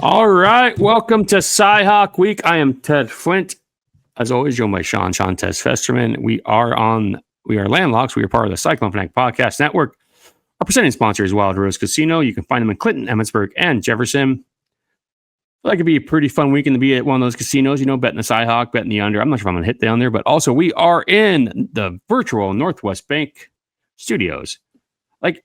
All right, welcome to Cyhawk Week. I am Ted Flint. As always, joined by Shawntez Festerman. We are Landlocks. We are part of the Cyclone Fanatic Podcast Network. Our presenting sponsor is Wild Rose Casino. You can find them in Clinton, Emmitsburg, and Jefferson. That could be a pretty fun weekend to be at one of those casinos, betting the Cyhawk, betting the under. I'm not sure if I'm going to hit the under, but also we are in the virtual Northwest Bank studios. What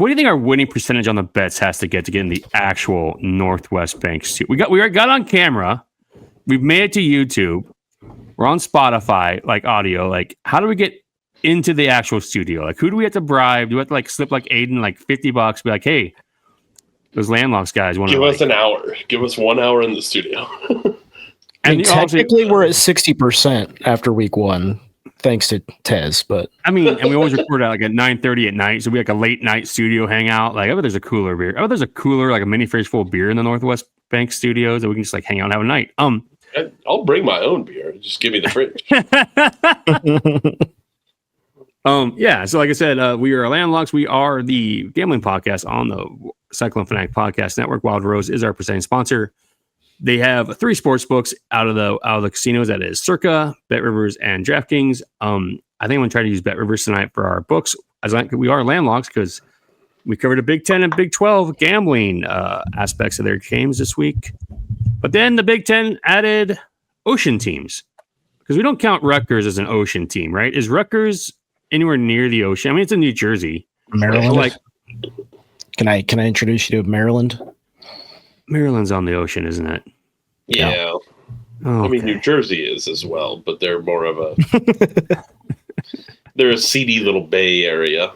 do you think our winning percentage on the bets has to get in the actual Northwest Bank studio? We got on camera. We've made it to YouTube. We're on Spotify, audio. How do we get into the actual studio? Who do we have to bribe? Do we have to slip Aiden $50? Be like, hey, those Landlocks guys want to give us an hour. Give us 1 hour in the studio. And technically, we're at 60% after week one, thanks to Tez. But and we always record at 9:30 at night, so we a late night studio hangout. I bet there's a cooler beer. I bet there's a cooler, a mini fridge full of beer in the Northwest Bank studios that we can just hang out and have a night. I'll bring my own beer. Just give me the fridge. Yeah. So, like I said, we are Landlocks. We are the gambling podcast on the Cyclone Fanatic Podcast Network. Wild Rose is our presenting sponsor. They have 3 sports books out of the casinos. That is Circa, Bet Rivers, and DraftKings. I think I'm going to try to use Bet Rivers tonight for our books. We are Landlocks because we covered a Big 10 and Big 12 gambling aspects of their games this week. But then the Big 10 added ocean teams because we don't count Rutgers as an ocean team, right? Is Rutgers anywhere near the ocean? It's in New Jersey. Maryland. Can I introduce you to Maryland? Maryland's on the ocean, isn't it? Yeah. Oh, okay. New Jersey is as well, but they're more of a they're a seedy little bay area.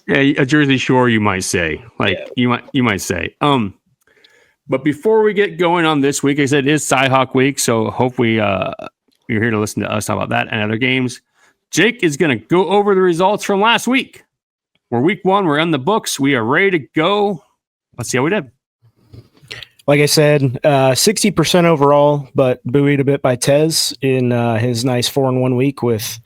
A Jersey Shore, you might say. You might say. But before we get going on this week, I said it is Cyhawk Week, so hopefully you're here to listen to us talk about that and other games. Jake is going to go over the results from last week. We're week 1. We're in the books. We are ready to go. Let's see how we did. Like I said, 60% overall, but buoyed a bit by Tez in his nice 4-1 week with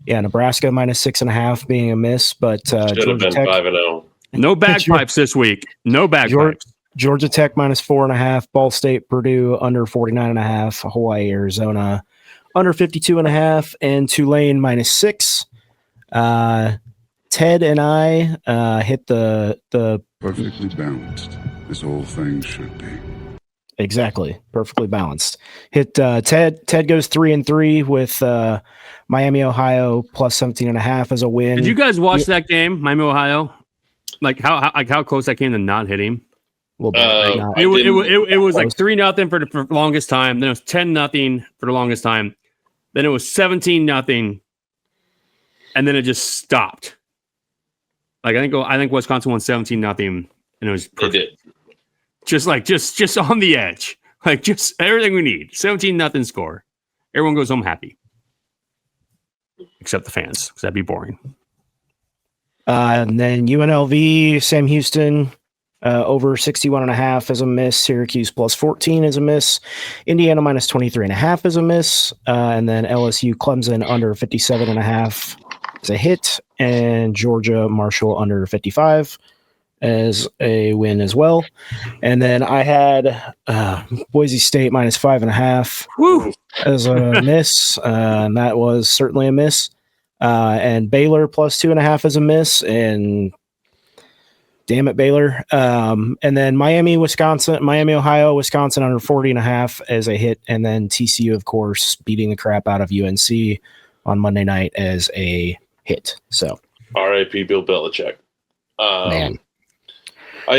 Nebraska minus 6.5 being a miss, but should have been 5-0. No bagpipes this week. No bagpipes. Georgia Tech minus 4.5, Ball State, Purdue under 49.5, Hawaii, Arizona under 52.5, and Tulane minus 6. Ted and I hit the perfectly balanced. This whole thing should be. Exactly. Perfectly balanced. Hit Ted goes 3-3 with Miami, Ohio plus 17.5 as a win. Did you guys watch that game, Miami, Ohio? How close that came to not hitting? It was 3-0 for the longest time. Then it was 10-0 for the longest time. Then it was 17-0, and then it just stopped. I think Wisconsin won 17-0, and it was perfect. Just on the edge, just everything we need. 17-0 score. Everyone goes home happy, except the fans, because that'd be boring. And then UNLV, Sam Houston. Over 61.5 is a miss. Syracuse plus 14 is a miss. Indiana minus 23.5 is a miss. And then LSU Clemson under 57.5 is a hit. And Georgia Marshall under 55 as a win as well. And then I had Boise State minus 5.5 as a miss. And that was certainly a miss. And Baylor plus 2.5 is a miss. And damn it, Baylor. And then Miami, Ohio, Wisconsin under 40.5 as a hit. And then TCU, of course, beating the crap out of UNC on Monday night as a hit. So R.I.P. Bill Belichick. Man.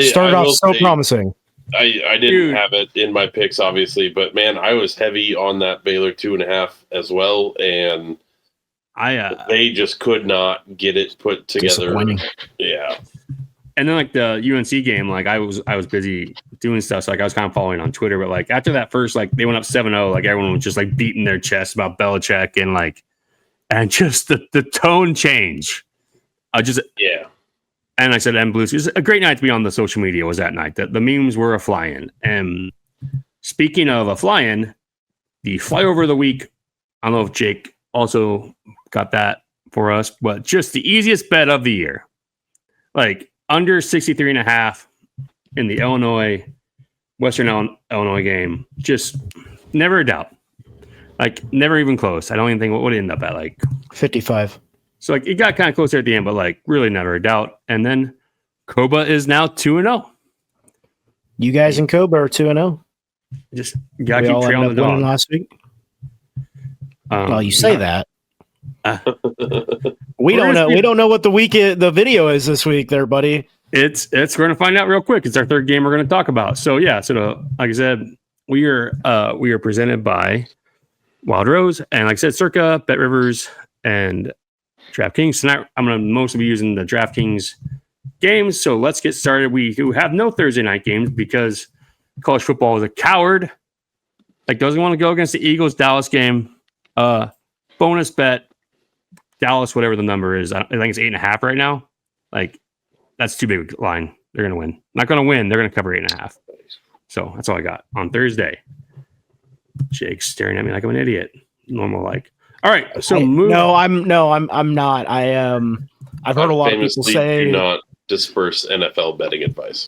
Started off so promising. I didn't have it in my picks, obviously, but man, I was heavy on that Baylor 2.5 as well. And they just could not get it put together. Yeah. And then the UNC game, I was busy doing stuff, so I was kind of following on Twitter. But after that first, they went up 7-0, everyone was just beating their chest about Belichick and just the tone change. And I said, and Blues, it was a great night to be on the social media. Was that night that the memes were a flying. And speaking of a flying, the flyover of the week. I don't know if Jake also got that for us, but just the easiest bet of the year. Under 63.5 in the Illinois Western Illinois game. Just never a doubt. Like, never even close. I don't even think what would it end up at, like 55. So, like, it got kind of closer at the end, but, like, really never a doubt. And then Koba is now 2-0. You guys in Koba are 2-0. Just got to keep trailing the dog. Last week. Well, you say that. We don't know. We don't know what the video is this week, there, buddy. It's going to find out real quick. It's our third game we're going to talk about. So yeah, like I said, we are presented by Wild Rose, and like I said, Circa, Bet Rivers, and DraftKings. Tonight I'm going to mostly be using the DraftKings games. So let's get started. We do have no Thursday night games because college football is a coward. Like, doesn't want to go against the Eagles Dallas game. Bonus bet Dallas, whatever the number is. I think it's 8.5 right now. Like, that's too big a line. They're going to win. Not going to win. They're going to cover 8.5. So that's all I got on Thursday. Jake's staring at me like I'm an idiot. Normal like. All right. So I'm not. I've heard a lot of people say do not disperse NFL betting advice.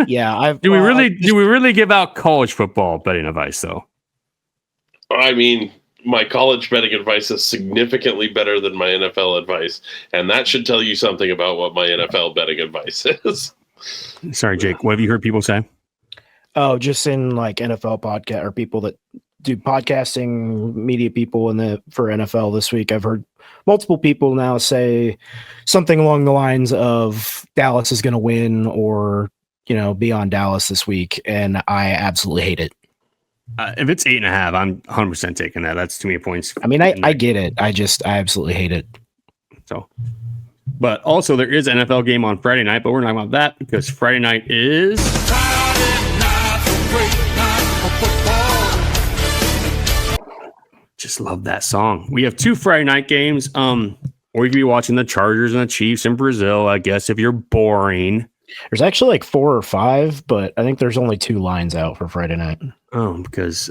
Yeah. Do we really give out college football betting advice though? I mean, my college betting advice is significantly better than my NFL advice, and that should tell you something about what my NFL betting advice is. Sorry, Jake. What have you heard people say? Oh, just in like NFL podcast or people that do podcasting, media people for NFL this week. I've heard multiple people now say something along the lines of Dallas is going to win or, be on Dallas this week. And I absolutely hate it. If it's 8.5, I'm 100% taking that. That's too many points. I mean, I get it. I absolutely hate it. So, but also there is an NFL game on Friday night, but we're not talking about that because Friday night is just love that song. We have 2 Friday night games. Or you could be watching the Chargers and the Chiefs in Brazil, I guess, if you're boring. There's actually like 4 or 5, but I think there's only 2 lines out for Friday night. Oh, because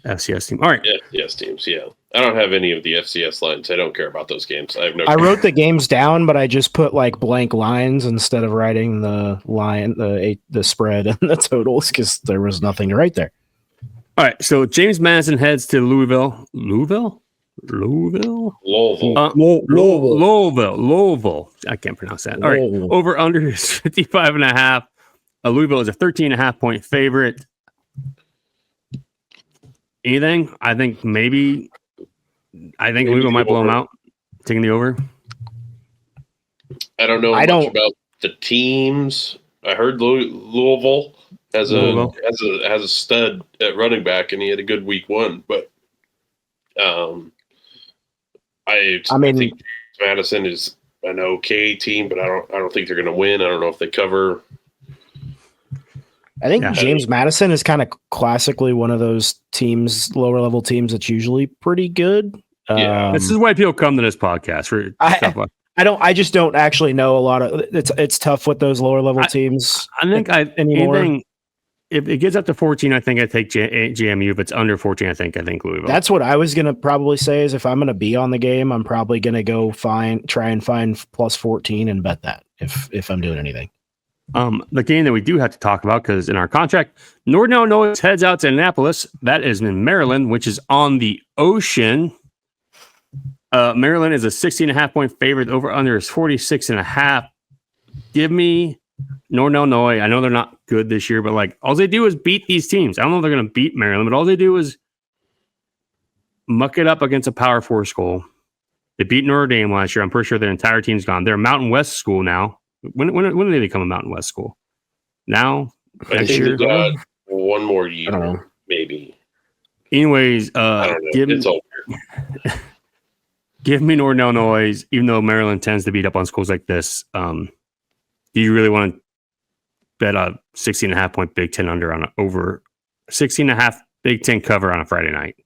FCS team. All right. FCS teams, yeah. I don't have any of the FCS lines. I don't care about those games. I wrote the games down, but I just put like blank lines instead of writing the line, the spread and the totals because there was nothing to write there. All right. So James Madison heads to Louisville. Louisville. I can't pronounce that. All right. Over under is 55.5. Louisville is a 13.5 point favorite. Anything? I think maybe Louisville might blow them out. Taking the over. I don't know much about the teams. I heard Louisville has a stud at running back, and he had a good week 1. But I think James Madison is an okay team, but I don't think they're going to win. I don't know if they cover. I think James Madison is kind of classically one of those teams, lower level teams that's usually pretty good. Yeah, this is why people come to this podcast. I just don't actually know a lot of. It's tough with those lower level teams. I think anymore. If it gets up to 14, I think I take JMU. If it's under 14, I think Louisville. That's what I was gonna probably say. Is if I'm gonna be on the game, I'm probably gonna go try and find plus 14 and bet that if I'm doing anything. The game that we do have to talk about because in our contract, Northern Illinois heads out to Annapolis. That is in Maryland, which is on the ocean. Maryland is a 16.5 point favorite. Over under is 46.5. Give me Northern Illinois. I know they're not good this year, but like all they do is beat these teams. I don't know if they're going to beat Maryland, but all they do is muck it up against a Power 4 school. They beat Notre Dame last year. I'm pretty sure their entire team's gone. They're a Mountain West school now. When do they become a Mountain West school? Now? I think they got one more year, maybe. Anyways, it's all weird. Give me Northern Illinois, even though Maryland tends to beat up on schools like this. Do you really want to bet a 16.5 point Big Ten under on over 16.5 Big Ten cover on a Friday night?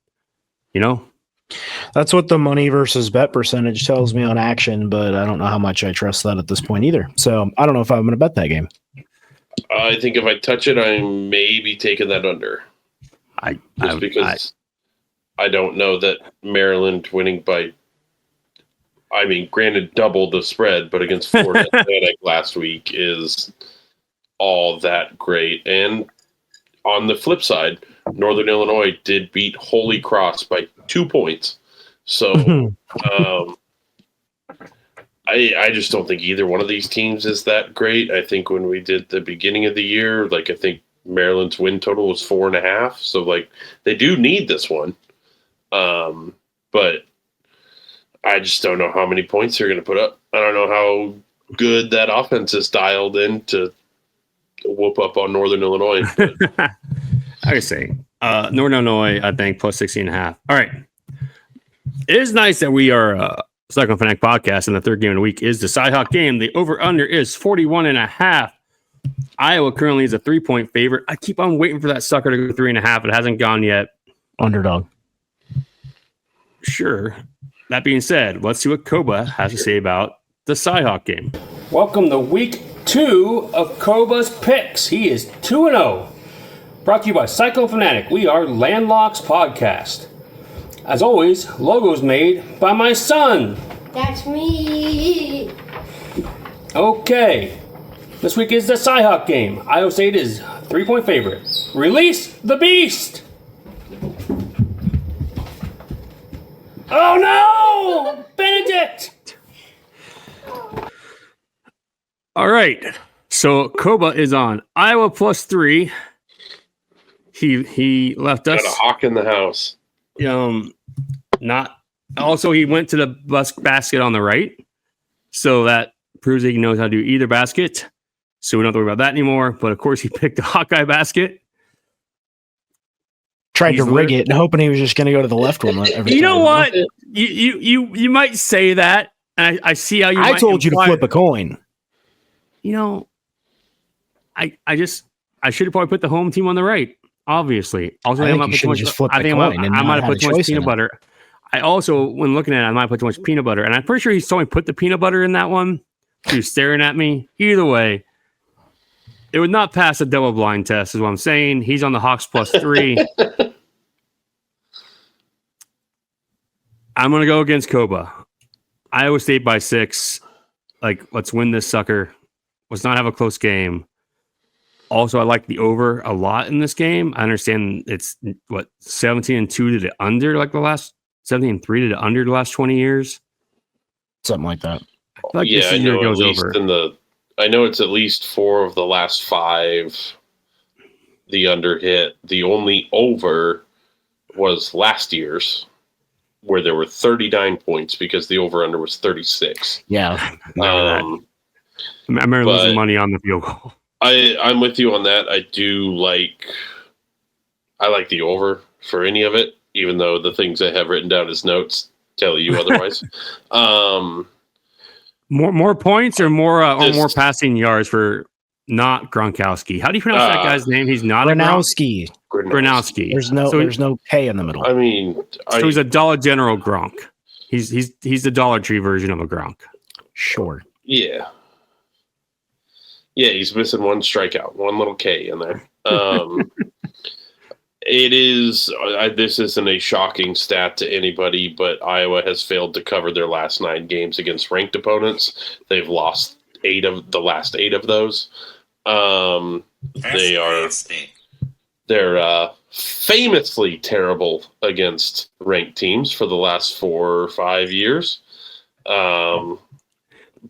That's what the money versus bet percentage tells me on action, but I don't know how much I trust that at this point either. So I don't know if I'm going to bet that game. I think if I touch it, I may be taking that under. Because I don't know that Maryland winning by, granted, double the spread, but against Florida Atlantic last week is all that great. And on the flip side, Northern Illinois did beat Holy Cross by 2 points. So I just don't think either one of these teams is that great. I think when we did the beginning of the year, I think Maryland's win total was 4.5. So they do need this one. But I just don't know how many points they're going to put up. I don't know how good that offense is dialed in to whoop up on Northern Illinois. I would say Northern Illinois, I think, plus 16.5. All right. It is nice that we are Cyclone Fanatic podcast, and the third game of the week is the Cyhawk game. The over-under is 41.5. Iowa currently is a 3-point favorite. I keep on waiting for that sucker to go 3.5. It hasn't gone yet. Underdog. Sure. That being said, let's see what Koba has to say about the Cyhawk game. Welcome to week 2 of Koba's picks. He is 2-0. Brought to you by Cyclone Fanatic. We are Landlocks Podcast. As always, logos made by my son. That's me. Okay. This week is the Cyhawk game. Iowa State is 3-point favorite. Release the beast! Oh no! Benedict! All right. So Koba is on Iowa plus 3. He left us. Got a hawk in the house. Not. Also, he went to the basket on the right, so that proves he knows how to do either basket. So we don't have to worry about that anymore. But of course, he picked the Hawkeye basket. Tried to rig it and hoping he was just going to go to the left one. You know what? You might say that. And I see how you. I told you to flip a coin. I should have probably put the home team on the right. Obviously, also I might have put too much peanut butter. I also, when looking at it, I might put too much peanut butter, and I'm pretty sure he told me put the peanut butter in that one. He was staring at me. Either way, it would not pass a double blind test, is what I'm saying. He's on the Hawks plus 3. I'm gonna go against Koba. Iowa State by 6. Let's win this sucker. Let's not have a close game. Also, I like the over a lot in this game. I understand it's 17-2 to the under, the last 17-3 to the under the last 20 years, something like that. I know goes over. I know it's at least 4 of the last 5. The under hit. The only over was last year's, where there were 39 points because the over under was 36. Yeah, I remember losing money on the field goal. I'm with you on that. I like the over for any of it, even though the things I have written down as notes tell you otherwise. More points or more passing yards for not Gronkowski. How do you pronounce that guy's name? He's not Gronowski. Gronowski. There's no K in the middle. I mean, he's a Dollar General Gronk. He's the Dollar Tree version of a Gronk. Sure. Yeah. Yeah, he's missing one strikeout, one little K in there. It is. This isn't a shocking stat to anybody, but Iowa has failed to cover their last 9 games against ranked opponents. They've lost 8 of the last 8 of those. They're famously terrible against ranked teams for the last 4 or 5 years.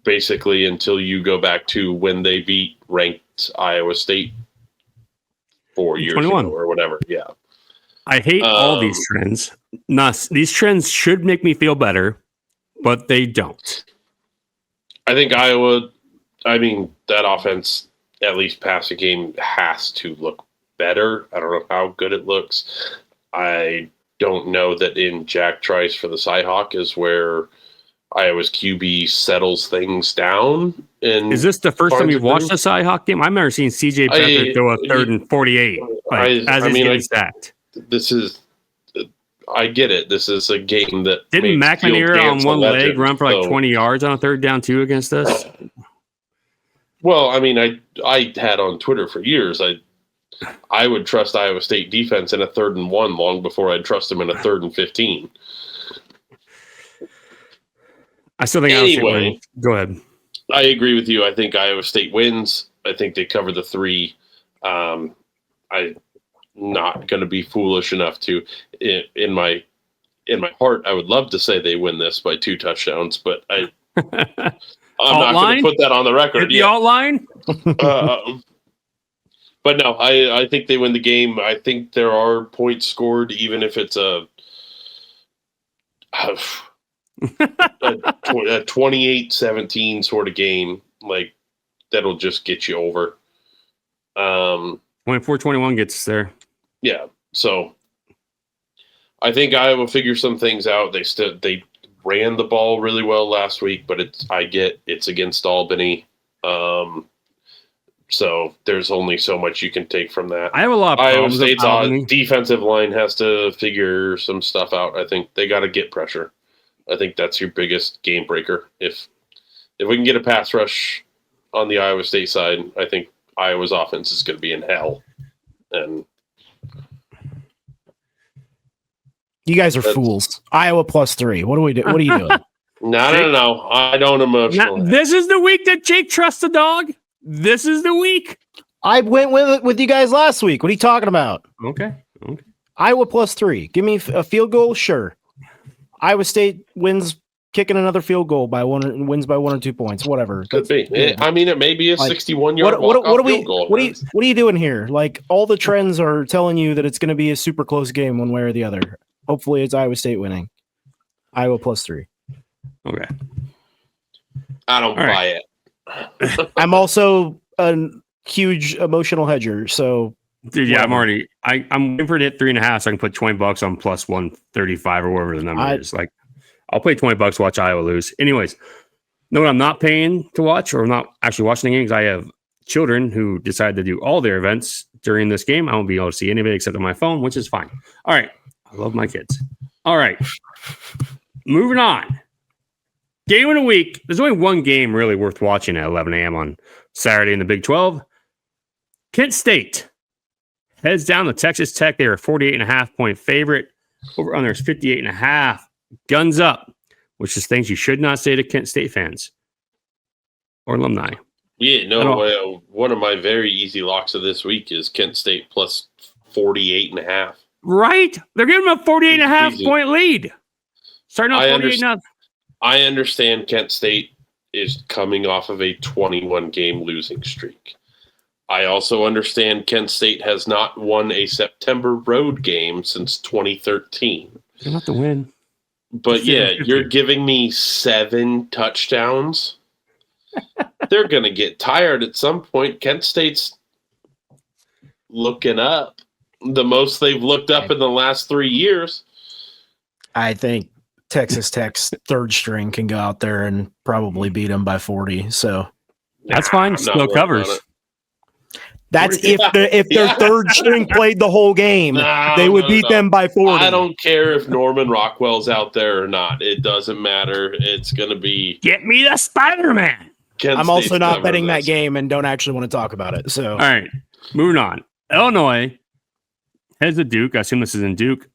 Basically, until you go back to when they beat ranked Iowa State 4 years 21. ago or whatever. Yeah. I hate all these trends. These trends should make me feel better, but they don't. I think Iowa, that offense, at least passing game, has to look better. I don't know how good it looks. I don't know that in Jack Trice for the Cyhawk is where Iowa's QB settles things down. Is this the first time you've watched a Cyhawk game? I've never seen CJ Beathard throw a 3rd and 48 he's getting sacked. I get it. This is a game that didn't McNamara on one leg run for 20 yards on a 3rd down 2 against us? Well, I had on Twitter for years. I would trust Iowa State defense in a 3rd and 1 long before I'd trust them in a 3rd and 15. I still think Iowa State wins. Go ahead. I agree with you. I think Iowa State wins. I think they cover the 3. not going to be foolish enough to, in my heart, I would love to say they win this by 2 touchdowns, but I'm not going to put that on the record. The alt line? But no, I think they win the game. I think there are points scored, even if it's a 28-17 sort of game. Like, that'll just get you over. 24-21 gets there. Yeah, so I think Iowa figures some things out. They ran the ball really well last week, but it's against Albany. So there's only so much you can take from that. I have a lot of Iowa State's defensive line has to figure some stuff out. I think they got to get pressure. I think that's your biggest game breaker. If we can get a pass rush on the Iowa State side, I think Iowa's offense is going to be in hell. And you guys are fools. Iowa +3. What are we doing? What are you doing? No. I don't emotionally. This is the week that Jake trusts the dog. This is the week. I went with you guys last week. What are you talking about? Okay. Iowa +3. Give me a field goal. Sure. Iowa State wins, kicking another field goal wins by 1 or 2 points. Whatever. Could be. I mean, it may be a 61-yard field goal. What are you doing here? Like, all the trends are telling you that it's going to be a super close game one way or the other. Hopefully, it's Iowa State winning. Iowa +3. Okay. I don't buy it. I'm also a huge emotional hedger, so dude, yeah, I'm waiting for it to hit 3.5 so I can put $20 on +135 or whatever the number is. Like, I'll pay $20 to watch Iowa lose. Anyways, no, what I'm not paying to watch, or not actually watching the games, I have children who decide to do all their events during this game. I won't be able to see any of it except on my phone, which is fine. All right, I love my kids. All right, moving on. Game of the week. There's only one game really worth watching at 11 a.m. on Saturday in the Big 12. Kent State heads down to Texas Tech. They are a 48.5-point favorite. Over under is 58.5. Guns up, which is things you should not say to Kent State fans or alumni. Yeah, no. One of my very easy locks of this week is Kent State plus 48.5. Right? They're giving them a 48.5-point lead. Starting off 48.5. I understand Kent State is coming off of a 21-game losing streak. I also understand Kent State has not won a September road game since 2013. They're not to win. But yeah, you're giving me 7 touchdowns. They're going to get tired at some point. Kent State's looking up. The most they've looked up in the last 3 years. I think Texas Tech's third string can go out there and probably beat them by 40. So that's fine. Still covers. That's if their third string played the whole game, they would beat them by 40. I don't care if Norman Rockwell's out there or not. It doesn't matter. It's going to be get me the Spider-Man. I'm also not betting that game and don't actually want to talk about it. So all right, moving on. Illinois heads to Duke. I assume this is in Duke.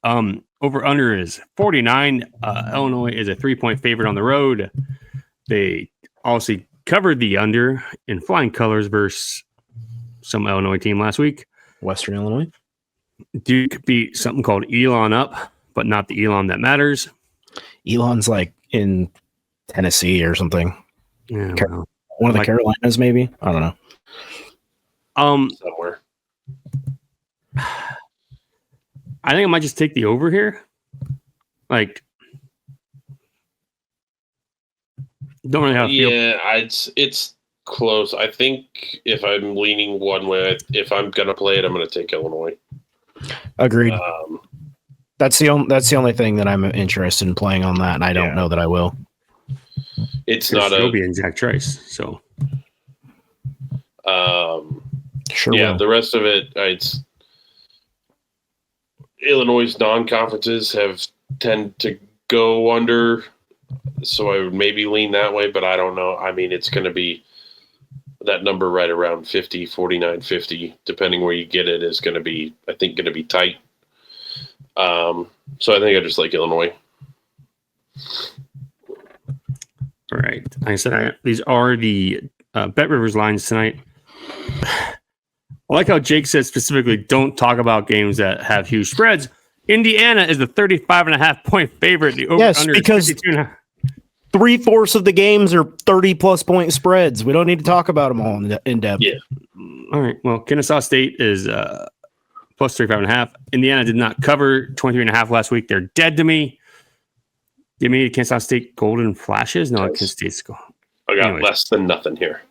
Over under is 49. Illinois is a 3-point favorite on the road. They also covered the under in flying colors versus some Illinois team last week. Western Illinois. Duke beat something called Elon up, but not the Elon that matters. Elon's like in Tennessee or something. Yeah, one of the Carolinas, maybe. I don't know. Somewhere. I think I might just take the over here. Like, don't really have a feel. Yeah, it's close. I think if I'm leaning one way, if I'm gonna play it, I'm gonna take Illinois. Agreed. That's the only thing that I'm interested in playing on that, and I don't know that I will. It's not a Shelby and Zach Trice, so. Sure. Yeah, will. the rest of it, it's Illinois' non-conferences tend to go under, so I would maybe lean that way, but I don't know. I mean, it's going to be that number right around 50, 49, 50, depending where you get it, is going to be, I think, going to be tight. So I think I just like Illinois. All right. Like I said, these are the Bet Rivers lines tonight. I like how Jake said specifically, don't talk about games that have huge spreads. Indiana is the 35.5 point favorite. The over under because 52.5. 3/4 of the games are 30+ point spreads. We don't need to talk about them all in depth. Yeah. All right. Well, Kennesaw State is plus 35.5. Indiana did not cover 23.5 last week. They're dead to me. Give me Kennesaw State Golden Flashes. No, Kansas State's goal. I got less than nothing here.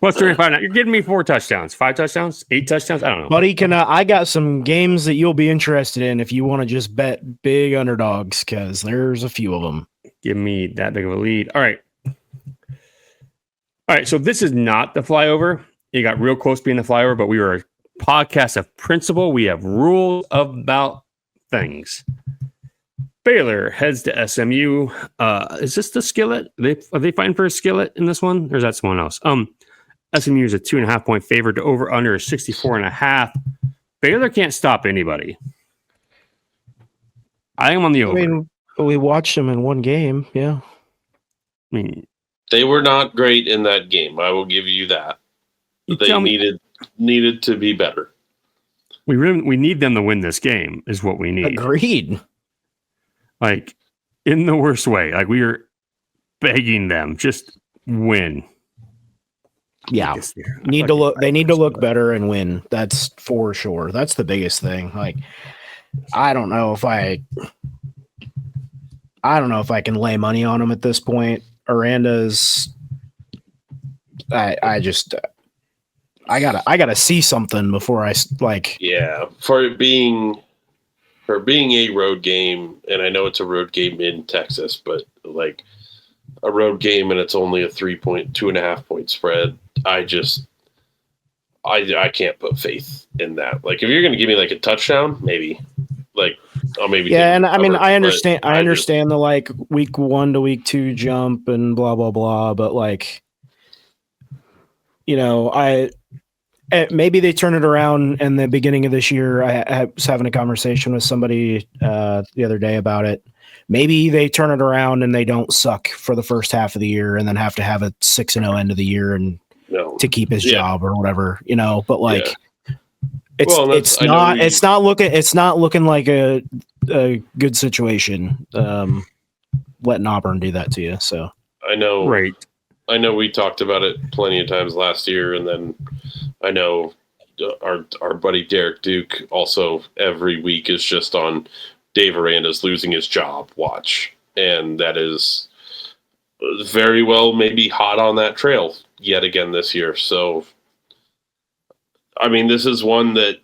Plus 35 now. You're giving me 4 touchdowns, 5 touchdowns, 8 touchdowns. I don't know. Buddy, I got some games that you'll be interested in if you want to just bet big underdogs, because there's a few of them. Give me that big of a lead. All right. So this is not the flyover. You got real close to being the flyover, but we were a podcast of principle. We have rules about things. Baylor heads to SMU. Is this the skillet? Are they fighting for a skillet in this one? Or is that someone else? SMU is a 2.5 point favorite to over under 64.5. Baylor can't stop anybody. I am on the over. I mean, we watched them in one game. Yeah. I mean, they were not great in that game. I will give you that. They needed to be better. We need them to win this game is what we need. Agreed. Like, in the worst way. Like, we are begging them, just win. Yeah. They need to look better and win. That's for sure. That's the biggest thing. Like, I don't know if I can lay money on them at this point. Aranda's I gotta see something before I like. Yeah, for it being a road game, and I know it's a road game in Texas, but like a road game and it's only a 2.5 point spread. I can't put faith in that. Like, if you're going to give me like a touchdown, maybe. Like, I'll maybe. Yeah, and I mean, I understand the like week 1 to week 2 jump and blah blah blah, but like, you know, maybe they turn it around in the beginning of this year. I was having a conversation with somebody the other day about it. Maybe they turn it around and they don't suck for the first half of the year and then have to have a 6-0 end of the year and to keep his job or whatever, you know. But like, it's not looking like a good situation. Letting Auburn do that to you. So I know, right. I know we talked about it plenty of times last year, and then I know our buddy Derek Duke also every week is just on Dave Aranda's losing his job watch, and that is very well maybe hot on that trail yet again this year. So, I mean, this is one that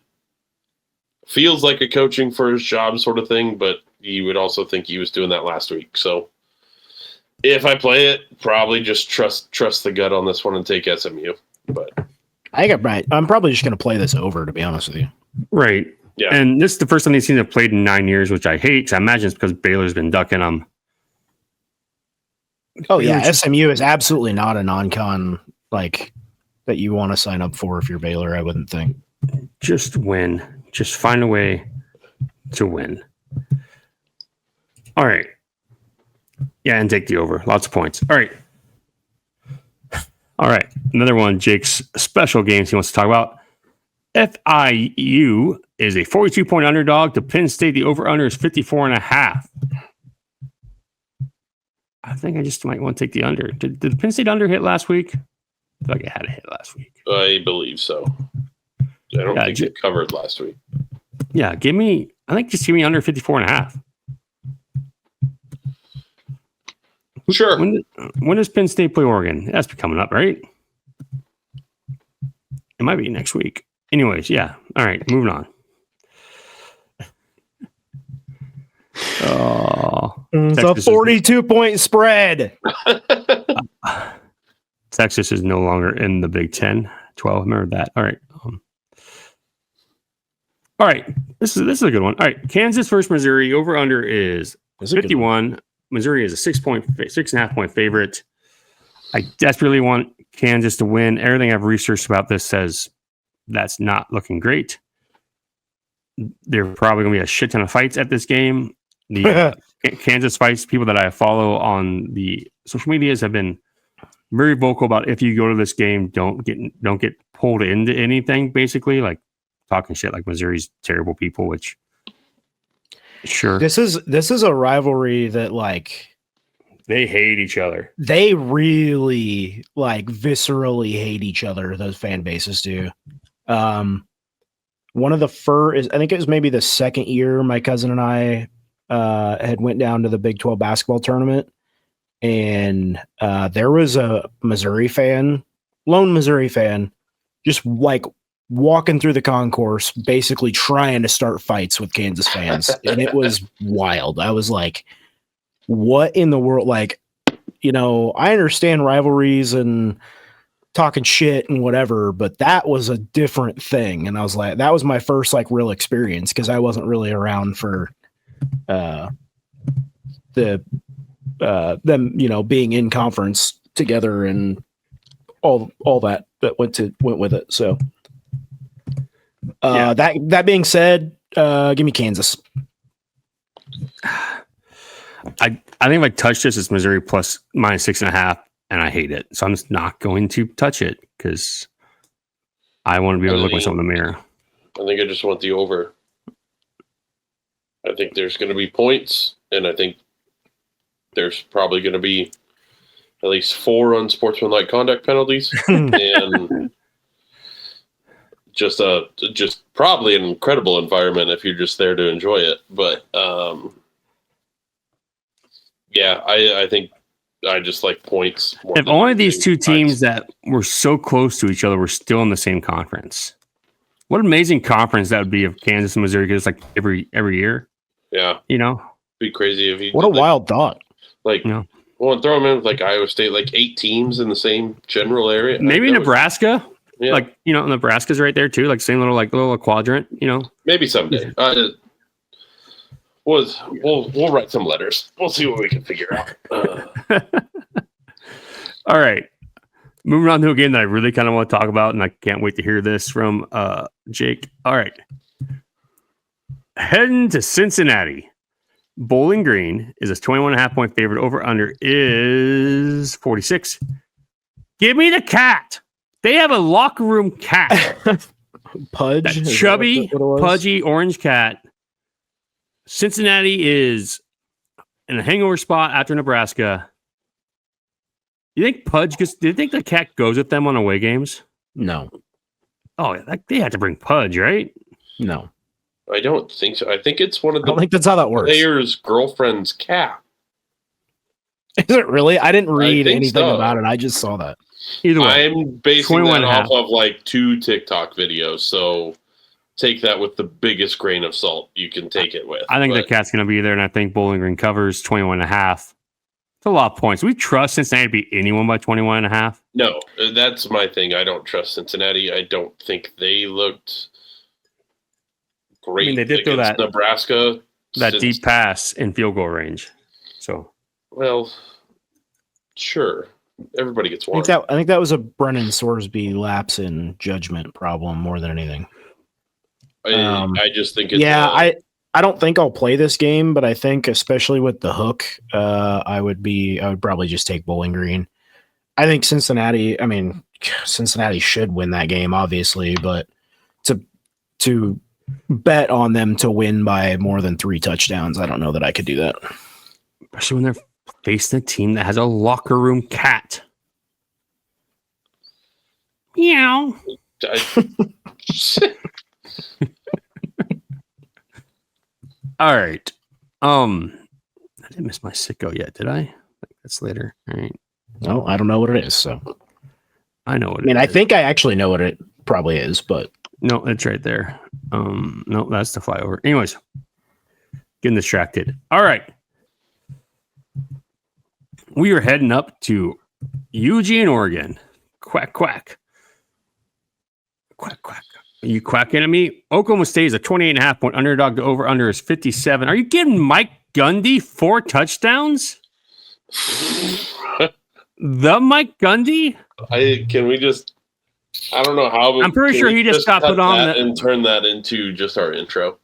feels like a coaching for his job sort of thing, but you would also think he was doing that last week. So, if I play it, probably just trust the gut on this one and take SMU. But I'm probably just going to play this over, to be honest with you. Right. Yeah. And this is the first time these teams have played in 9 years, which I hate, because I imagine it's because Baylor's been ducking them. Oh, yeah. SMU is absolutely not a non-con like that you want to sign up for if you're Baylor, I wouldn't think. Just win. Just find a way to win. All right. Yeah, and take the over. Lots of points. All right. Another one, Jake's special games he wants to talk about. FIU is a 42-point underdog to Penn State. The over-under is 54.5. I think I just might want to take the under. Did the Penn State under hit last week? I feel like it had a hit last week. I believe so. I don't think it covered last week. Yeah, give me under 54.5. Sure. When does Penn State play Oregon? That's coming up, right? It might be next week. Anyways, yeah. All right, moving on. It's a 42-point spread. Texas is no longer in the Big 10, 12. Remember that. All right. All right. This is a good one. All right. Kansas versus Missouri. Over under is 51. Missouri is a 6.5 point favorite. I desperately want Kansas to win. Everything I've researched about this says that's not looking great. There are probably going to be a shit ton of fights at this game. The Kansas fights, people that I follow on the social medias have been very vocal about if you go to this game, don't get pulled into anything. Basically, like talking shit like Missouri's terrible people, which sure. This is a rivalry that like they hate each other. They really like viscerally hate each other. Those fan bases do. One of the I think it was maybe the second year my cousin and I had went down to the Big 12 basketball tournament, and there was a lone Missouri fan, just like walking through the concourse, basically trying to start fights with Kansas fans. And it was wild. I was like, what in the world? Like, you know, I understand rivalries and talking shit and whatever, but that was a different thing. And I was like, that was my first like real experience, because I wasn't really around for them, you know, being in conference together and all that went with it. So that being said, give me Kansas. I think if I touch this, it's Missouri plus -6.5, and I hate it. So I'm just not going to touch it because I want to be able to look myself in the mirror. I think I just want the over. I think there's going to be points, and I think there's probably going to be at least 4 unsportsmanlike conduct penalties, and just probably an incredible environment if you're just there to enjoy it. But I think I just like points. If only these two teams that were so close to each other were still in the same conference. What an amazing conference that would be if Kansas and Missouri gets like every year. Yeah, you know, be crazy if you. What a wild thought! Like, you know, well, throw them in with like Iowa State, like 8 teams in the same general area. Maybe Nebraska. Yeah. Like, you know, Nebraska's right there too, like same little quadrant. You know, maybe someday. We'll write some letters. We'll see what we can figure out. All right. Moving on to a game that I really kind of want to talk about, and I can't wait to hear this from Jake. All right. Heading to Cincinnati. Bowling Green is a 21.5 point favorite. Over under is 46. Give me the cat. They have a locker room cat. Pudge. That chubby, pudgy orange cat. Cincinnati is in a hangover spot after Nebraska. You think Pudge do you think the cat goes with them on away games? No. Oh, they have to bring Pudge, right? No. I don't think so. I think it's one of the I don't think that's how that works. player's girlfriend's cat. Is it really? I didn't read anything about it. I just saw that. Either way, I'm basing that off of like 2 TikTok videos, so take that with the biggest grain of salt you can take it with. I think the cat's going to be there, and I think Bowling Green covers 21.5. It's a lot of points. We trust Cincinnati to beat anyone by 21.5. No, that's my thing. I don't trust Cincinnati. I don't think they looked great. I mean, they did throw that Nebraska deep pass in field goal range. So, well, sure. Everybody gets one. I think that was a Brennan Sorsby lapse in judgment problem more than anything. I just think it's I don't think I'll play this game, but I think especially with the hook, I would probably just take Bowling Green. I think Cincinnati should win that game, obviously, but to bet on them to win by more than 3 touchdowns, I don't know that I could do that. Especially when they're facing a team that has a locker room cat. Meow. All right. I didn't miss my Sicko yet, did I? That's later. All right. No, I don't know what it is, so I know what I mean, I think I actually know what it probably is, but no, it's right there. No, that's the flyover. Anyways, getting distracted. All right. We are heading up to Eugene, Oregon. Quack, quack. Quack, quack. Are you quacking at me? Oklahoma State is a 28.5 point underdog. The over-under is 57. Are you giving Mike Gundy 4 touchdowns? The Mike Gundy? I don't know how. I'm pretty sure he just got put on and turn that into just our intro.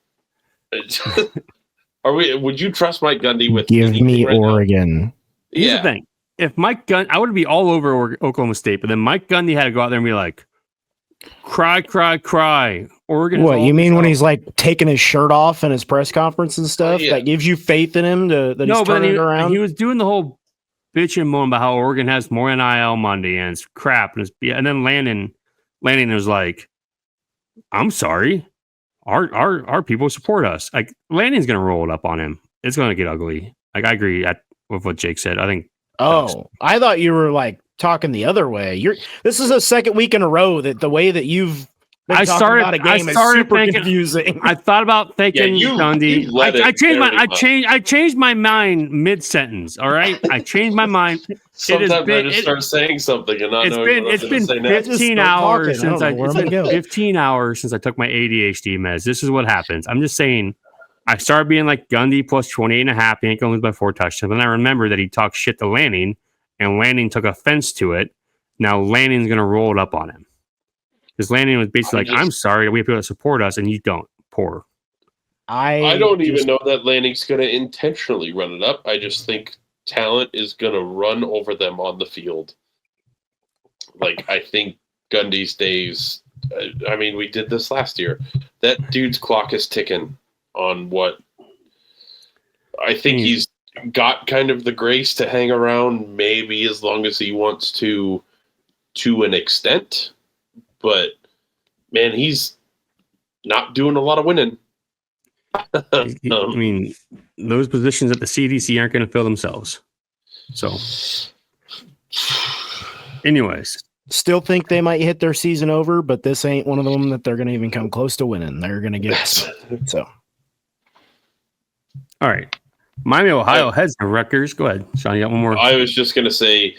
Would you trust Mike Gundy with? Give me Oregon. Here's the thing. if Mike Gundy, I would be all over Oklahoma State, but then Mike Gundy had to go out there and be like, cry, cry, cry. Oregon. What you mean when he's like taking his shirt off in his press conference and stuff? That gives you faith in him that he's turning it around. He was doing the whole bitch and moan about how Oregon has more NIL money and it's crap. And then Landon was like, I'm sorry. Our people support us. Like Landon's gonna roll it up on him. It's gonna get ugly. Like I agree with what Jake said. I think. Oh, I thought you were like talking the other way. This is the second week in a row that the way that you've been talking about a game is super confusing. I thought about thinking Gundy. I changed my mind mid sentence. All right, I changed my mind. Sometimes I just start saying something and not knowing what I'm going to say next. 15 hours since I 15 hours since I took my ADHD meds. This is what happens. I'm just saying. I started being like Gundy plus 28.5. He ain't going to lose by 4 touchdowns. And then I remember that he talked shit to Lanning, and Lanning took offense to it. Now Lanning's going to roll it up on him. Because Lanning was basically I'm sorry, we have people that support us, and you don't. Poor. I don't even know that Lanning's going to intentionally run it up. I just think talent is going to run over them on the field. Like, I think Gundy's days, I mean, we did this last year. That dude's clock is ticking. On what I think he's got kind of the grace to hang around maybe as long as he wants to an extent, but man, he's not doing a lot of winning. I mean, those positions at the CDC aren't going to fill themselves. So, anyways, still think they might hit their season over, but this ain't one of them that they're going to even come close to winning. They're going to get so. All right. Miami, Ohio heads to Rutgers. Go ahead, Sean. You got one more? I was just going to say,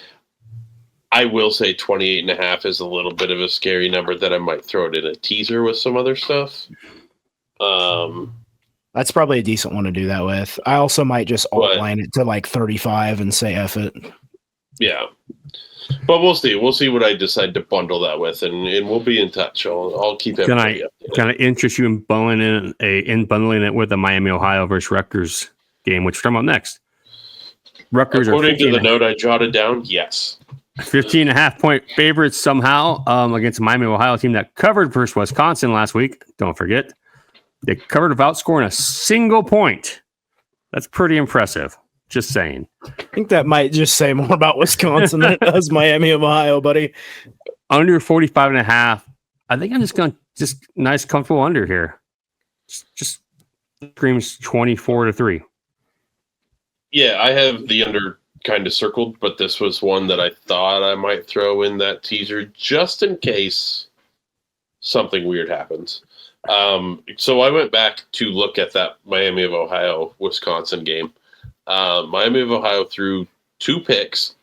I will say 28.5 is a little bit of a scary number that I might throw it in a teaser with some other stuff. That's probably a decent one to do that with. I also might just outline it to like 35 and say F it. Yeah. But we'll see. We'll see what I decide to bundle that with, and we'll be in touch. I'll keep everybody updated. Can I interest you in bundling it with a Miami, Ohio versus Rutgers game, which we're talking about next? Rutgers according to the note I jotted down, yes. 15.5 point favorites somehow against a Miami, Ohio team that covered versus Wisconsin last week. Don't forget. They covered without scoring a single point. That's pretty impressive. Just saying. I think that might just say more about Wisconsin than it does Miami of Ohio, buddy. Under 45.5. I think I'm just going to nice, comfortable under here. Just screams 24-3. Yeah, I have the under kind of circled, but this was one that I thought I might throw in that teaser just in case something weird happens. So I went back to look at that Miami of Ohio Wisconsin game. Miami of Ohio threw 2 picks,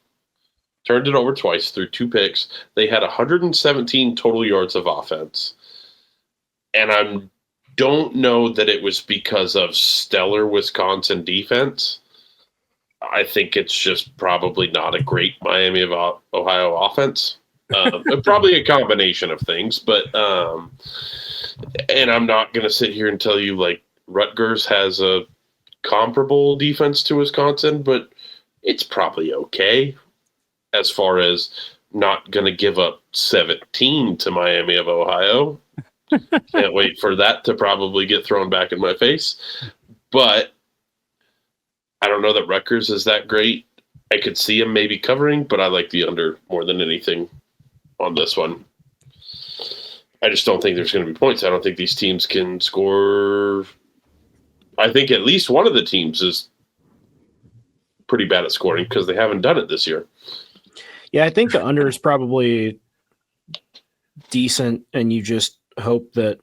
turned it over twice, threw 2 picks. They had 117 total yards of offense. And I don't know that it was because of stellar Wisconsin defense. I think it's just probably not a great Miami of Ohio offense. Probably a combination of things, but and I'm not going to sit here and tell you like Rutgers has a comparable defense to Wisconsin, but it's probably okay as far as not going to give up 17 to Miami of Ohio. Can't wait for that to probably get thrown back in my face. But I don't know that Rutgers is that great. I could see him maybe covering, but I like the under more than anything on this one. I just don't think there's going to be points. I don't think these teams can score. I think at least one of the teams is pretty bad at scoring because they haven't done it this year. Yeah, I think the under is probably decent, and you just hope that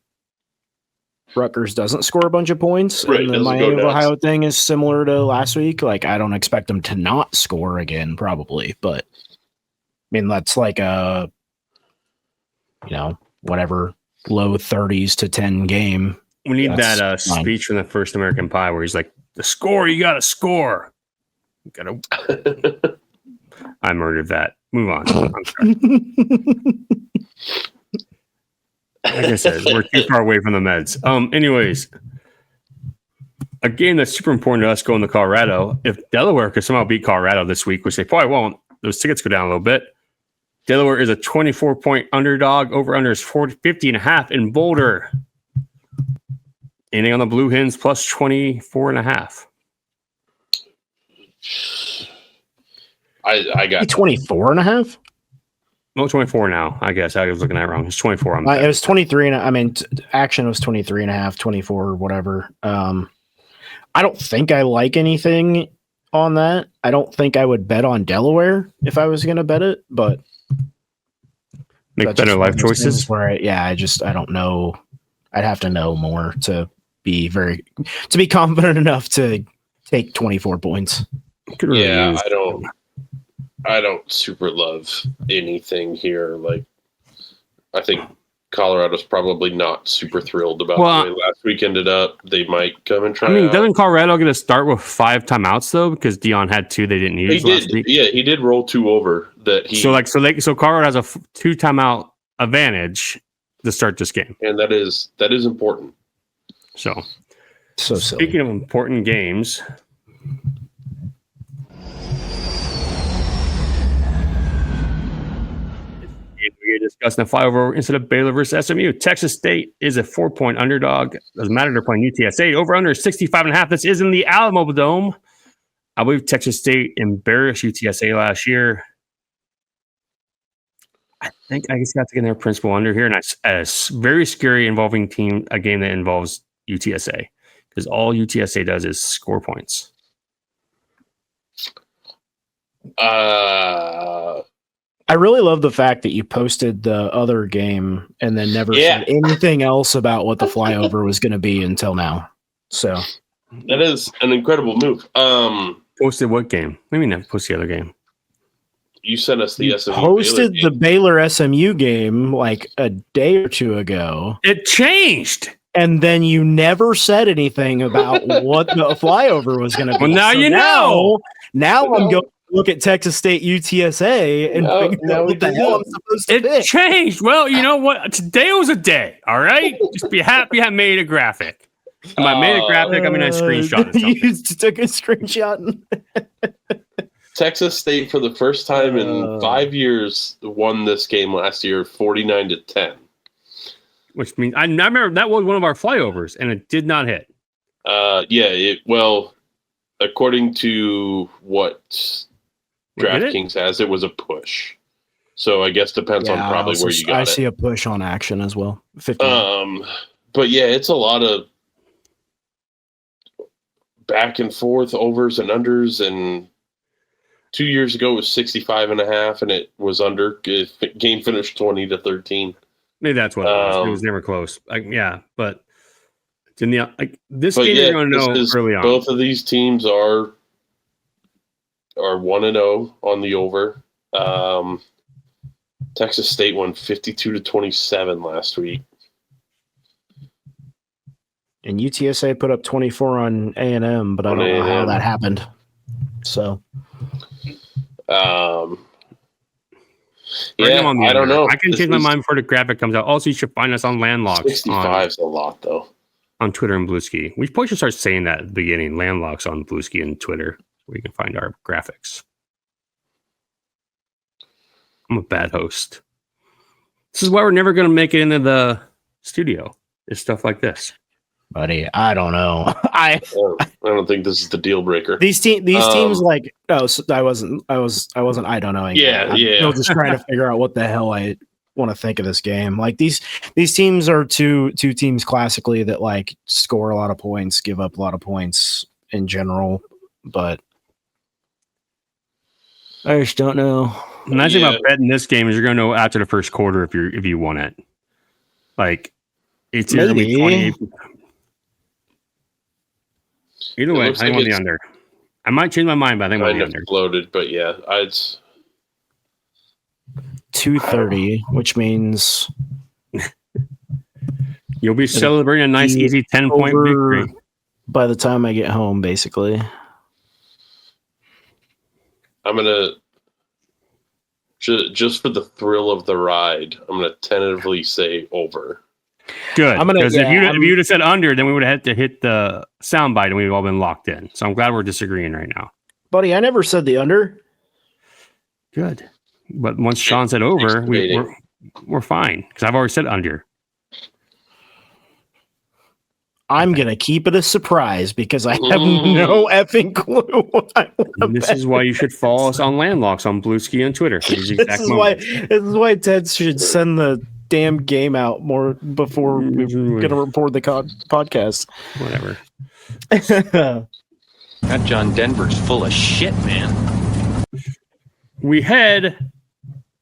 Rutgers doesn't score a bunch of points. Right, and the Miami Ohio thing is similar to last week. Like, I don't expect them to not score again, probably, but I mean, that's like a, whatever, low 30s to 10 game. We need that speech from the First American Pie where he's like, the score, you got to score. You gotta. I murdered that. Move on. I'm sorry. Like I said, we're too far away from the meds. Anyways, a game that's super important to us going to Colorado. If Delaware could somehow beat Colorado this week, which they probably won't, those tickets go down a little bit. Delaware is a 24-point underdog. Over-under is 50.5 in Boulder. Anything on the Blue Hens plus 24.5. I got 24.5. No, 24 now. I guess I was looking at it wrong. It's 24. It was 23, and I mean, action was 23.5, 24, whatever. I don't think I like anything on that. I don't think I would bet on Delaware if I was going to bet it, but make better life choices. Where I don't know. I'd have to know more to be confident enough to take 24 points. Yeah, I don't super love anything here. Like, I think Colorado's probably not super thrilled about the way last week ended up. They might come and try. I mean, doesn't Colorado get a start with 5 timeouts though? Because Dion had 2 they didn't use last week. Yeah, he did roll 2 over. So Colorado has a 2 timeout advantage to start this game, and that is important. So silly. Speaking of important games. We're discussing the flyover instead of Baylor versus SMU. Texas State is a 4-point underdog. Doesn't matter, they're playing UTSA. Over under 65.5. This is in the Alamo Dome. I believe Texas State embarrassed UTSA last year. I just got to get in their principal under here, and a very scary involving team, a game that involves UTSA, because all UTSA does is score points. I really love the fact that you posted the other game and then never said anything else about what the flyover was going to be until now. So that is an incredible move. Posted what game? What do you mean post the other game? You sent us the SMU. Posted the Baylor SMU game like a day or 2 ago. It changed. And then you never said anything about what the flyover was going to be. Well, now you know. Now I'm going to look at Texas State UTSA and figure out what the hell I'm supposed to pick. It changed. Well, you know what? Today was a day. All right? Just be happy I made a graphic. And I made a graphic. I mean, I screenshot it. You took a screenshot. Texas State, for the first time in 5 years, won this game last year 49-10. Which means I remember that was one of our flyovers, and it did not hit. According to what DraftKings has, it was a push. So I guess depends on probably where you got it. I see a push on action as well. 50. But yeah, it's a lot of back and forth overs and unders, and 2 years ago it was 65.5 and it was under. Game finished 20-13. Maybe that's what it was. It was never close. But in the this game you're going to know early on. Both of these teams are 1-0 on the over. Texas State won 52-27 last week. And UTSA put up 24 on A&M, but I don't know how that happened. So, I don't know. I can change my mind before the graphic comes out. Also, you should find us on Landlocks. 65 is a lot, though. On Twitter and Bluesky. We probably should start saying that at the beginning. Landlocks on Bluesky and Twitter, where you can find our graphics. I'm a bad host. This is why we're never going to make it into the studio. It's stuff like this. Buddy, I don't know. I don't think this is the deal breaker. These teams like I wasn't. I don't know. Yeah. I'm just trying to figure out what the hell I want to think of this game. Like these teams are two teams classically that like score a lot of points, give up a lot of points in general, but I just don't know. The nice thing about betting this game is you're going to know after the first quarter if you won it. Like it's either be 28. Either way, I want the under. I might change my mind, but I think I want the under. Floated, but yeah, it's 2:30, which means you'll be celebrating a nice, easy 10-point victory by the time I get home. Basically, I'm gonna just for the thrill of the ride, I'm gonna tentatively say over. Good. Because if you'd have said under, then we would have had to hit the soundbite and we'd all been locked in. So I'm glad we're disagreeing right now. Buddy, I never said the under. Good. But once Sean said over, we're fine because I've already said under. I'm going to keep it a surprise because I have no effing clue what I want to This is why you should follow us on Landlocks on Blueski on Twitter. For these exact this is why Ted should send the damn game out more before we're going to record the podcast. Whatever. That John Denver's full of shit, man. We head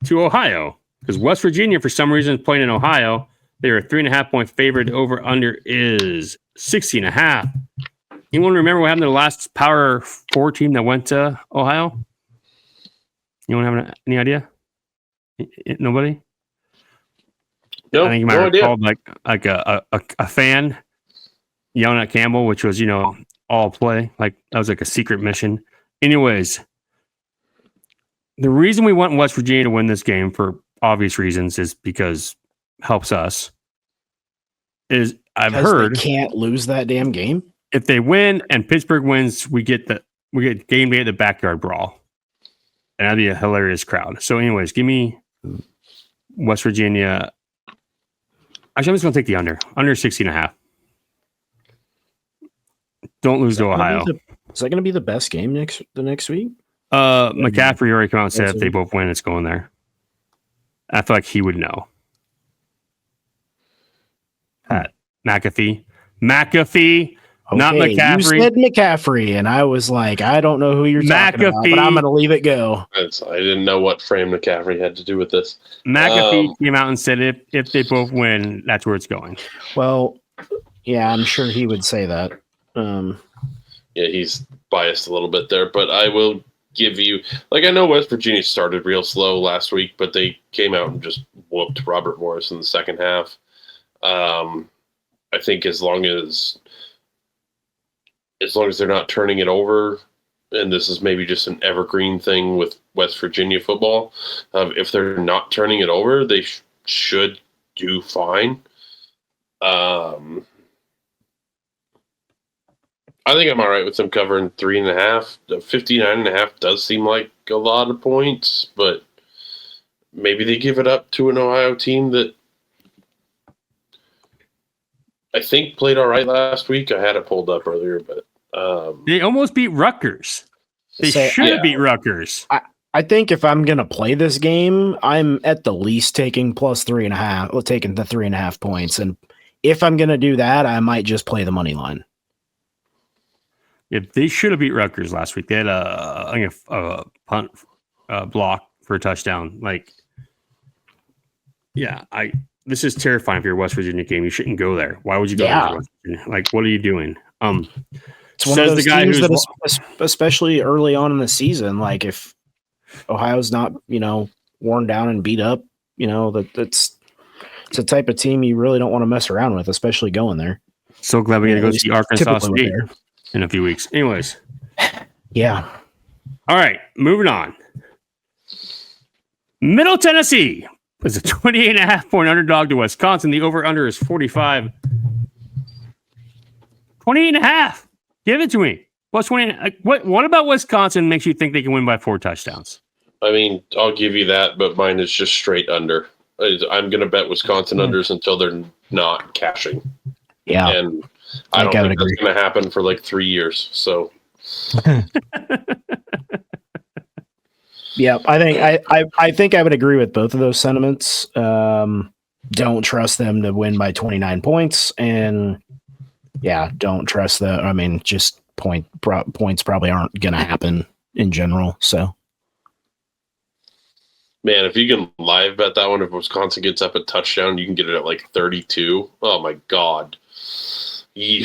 to Ohio because West Virginia, for some reason, is playing in Ohio. They are a 3.5-point favorite. The over-under is 60.5. Anyone remember what happened to the last Power 4 team that went to Ohio? Anyone have any idea? Nobody? No, I think you might have called like a fan yelling at Campbell, which was, all play. Like that was like a secret mission. Anyways, the reason we want West Virginia to win this game for obvious reasons is because helps us. Is I've heard they can't lose that damn game. If they win and Pittsburgh wins, we get game day at the backyard brawl, and that'd be a hilarious crowd. So, anyways, give me West Virginia. Actually, I'm just going to take the under 60.5. Don't lose to Ohio. Is that going to be the best game the next week? McCaffrey already come out and said if they both win, it's going there. I feel like he would know. Pat McAfee, not McCaffrey. You said McCaffrey, and I was like, I don't know who you're talking about, but I'm going to leave it go. I didn't know what frame McCaffrey had to do with this. McAfee came out and said if they both win, that's where it's going. Well, yeah, I'm sure he would say that. Yeah, he's biased a little bit there, but I will give you, I know West Virginia started real slow last week, but they came out and just whooped Robert Morris in the second half. I think as long as they're not turning it over, and this is maybe just an evergreen thing with West Virginia football, if they're not turning it over, they should do fine. I think I'm all right with them covering 3.5. 59.5 does seem like a lot of points, but maybe they give it up to an Ohio team that I think played all right last week. I had it pulled up earlier, but they almost beat Rutgers. They should have beat Rutgers. I think if I'm gonna play this game, I'm at the least taking plus 3.5. Well, taking the 3.5 points, and if I'm gonna do that, I might just play the money line. If they should have beat Rutgers last week, they had a punt block for a touchdown. This is terrifying for your West Virginia game. You shouldn't go there. Why would you go there? West Virginia? What are you doing? It's one of those teams that, especially early on in the season, if Ohio's not, worn down and beat up, it's a type of team you really don't want to mess around with, especially going there. So glad we got to go see Arkansas State in a few weeks. Anyways. Yeah. All right. Moving on. Middle Tennessee is a 28.5-point underdog to Wisconsin. The over-under is 45. 28.5. Give it to me. Plus 20. What about Wisconsin makes you think they can win by 4 touchdowns? I mean, I'll give you that, but mine is just straight under. I'm going to bet Wisconsin unders until they're not cashing. Yeah. And I don't think that's going to happen for 3 years. So, yeah, I think I would agree with both of those sentiments. Don't trust them to win by 29 points, and don't trust them. I mean, just points probably aren't going to happen in general. So, man, if you can live bet that one, if Wisconsin gets up a touchdown, you can get it at 32. Oh my God.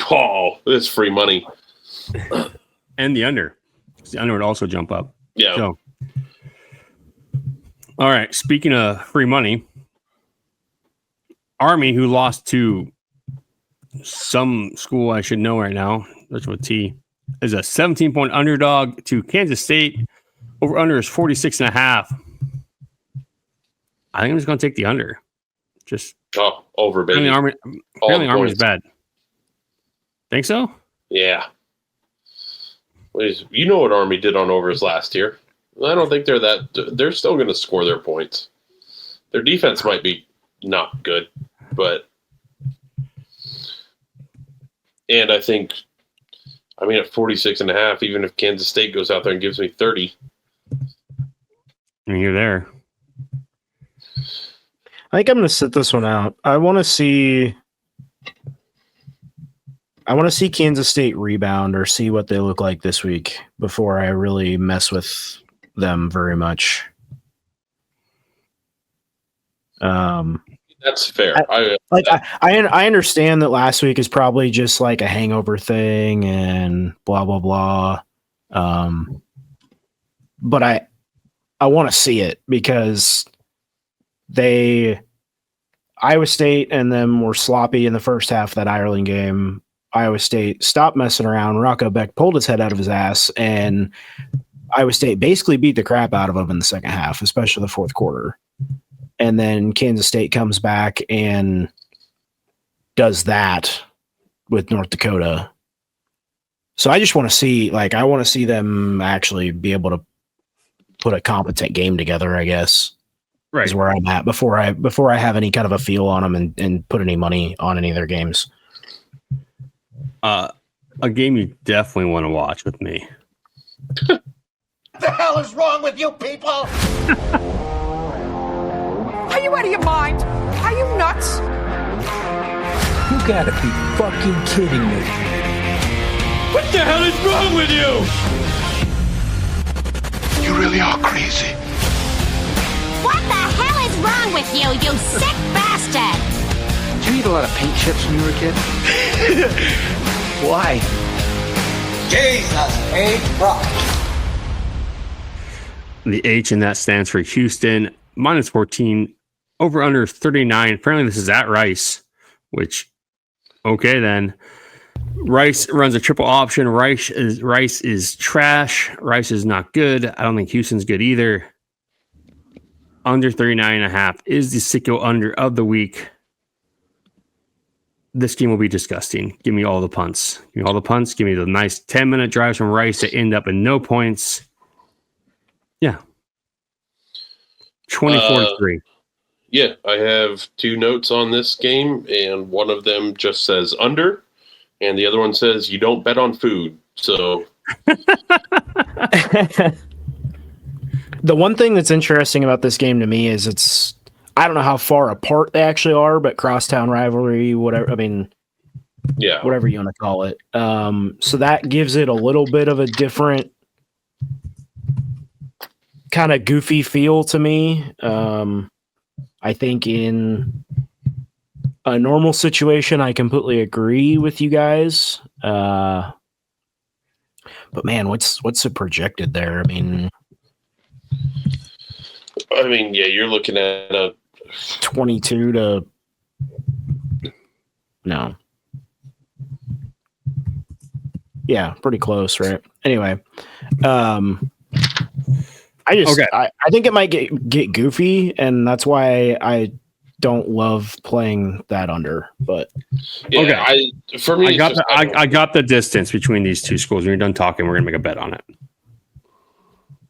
Oh, that's free money. And the under. The under would also jump up. Yeah. So, all right. Speaking of free money, Army, who lost to some school I should know right now, that's with T, is a 17-point underdog to Kansas State. Over under is 46.5. I think I'm just going to take the under. Just over, baby. Apparently Army's bad. Think so? Yeah. You know what Army did on overs last year. I don't think they're that. They're still going to score their points. Their defense might be not good, but and I think, I mean, at 46.5, even if Kansas State goes out there and gives me 30, I mean, you're there. I think I'm going to sit this one out. I want to see Kansas State rebound or see what they look like this week before I really mess with them very much. that's fair. I understand that last week is probably just like a hangover thing and blah blah blah. But I want to see it because Iowa State and them were sloppy in the first half of that Ireland game. Iowa State stopped messing around. Rocco Beck pulled his head out of his ass, and Iowa State basically beat the crap out of them in the second half, especially the fourth quarter. And then Kansas State comes back and does that with North Dakota. So I just want to see, I want to see them actually be able to put a competent game together, I guess. Right. Is where I'm at before I have any kind of a feel on them and put any money on any of their games. A game you definitely want to watch with me. The hell is wrong with you people? Are you out of your mind? Are you nuts? You gotta be fucking kidding me. What the hell is wrong with you? You really are crazy. What the hell is wrong with you, you sick bastard? Did you eat a lot of paint chips when you were a kid? Why? Jesus H. Rock. The H in that stands for Houston, minus 14, over under 39. Apparently this is at Rice, which, okay then. Rice runs a triple option. Rice is trash. Rice is not good. I don't think Houston's good either. Under 39.5 is the Sicko under of the week. This game will be disgusting. Give me all the punts. Give me all the punts. Give me the nice 10-minute drives from Rice that end up in no points. Yeah. 24-3. Yeah, I have two notes on this game, and one of them just says under, and the other one says you don't bet on food. So The one thing that's interesting about this game to me is I don't know how far apart they actually are, but crosstown rivalry, whatever. I mean, yeah, whatever you want to call it. So that gives it a little bit of a different kind of goofy feel to me. I think in a normal situation, I completely agree with you guys. But man, what's the projected there? I mean, yeah, you're looking at a 22 to no. Yeah, pretty close, right? Anyway, I think it might get goofy, and that's why I don't love playing that under. But yeah, okay, for me, I got the distance between these two schools. When you're done talking, we're gonna make a bet on it.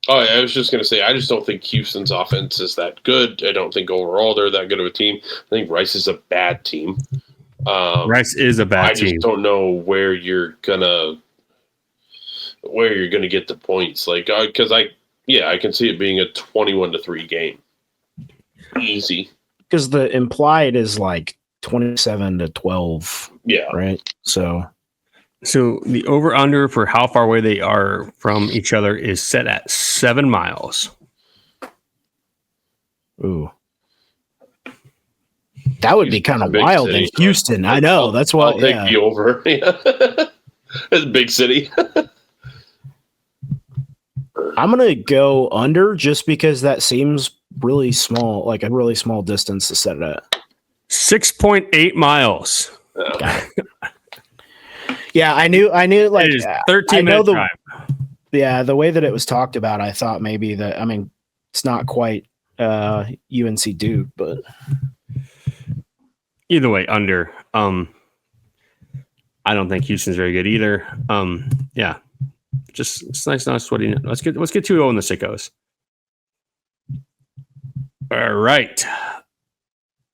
Oh, I was just gonna say, I just don't think Houston's offense is that good. I don't think overall they're that good of a team. I think Rice is a bad team. Rice is a bad team. I just don't know where you're gonna get the points. Because I can see it being a 21-3 game. Easy. Because the implied is like 27-12. Yeah. Right. So the over under for how far away they are from each other is set at 7 miles. Ooh. That would be kind of wild in Houston. I know. That's why I'll take the over. It's a big city. I'm going to go under just because that seems really small, like a really small distance to set it at. 6.8 miles. Yeah, I knew like it is 13-minute drive. Yeah, the way that it was talked about, I thought maybe that, I mean, it's not quite UNC Duke, but either way, under. I don't think Houston's very good either. Yeah. Just it's nice, not sweaty. Let's get 2-0 in the Sickos. All right.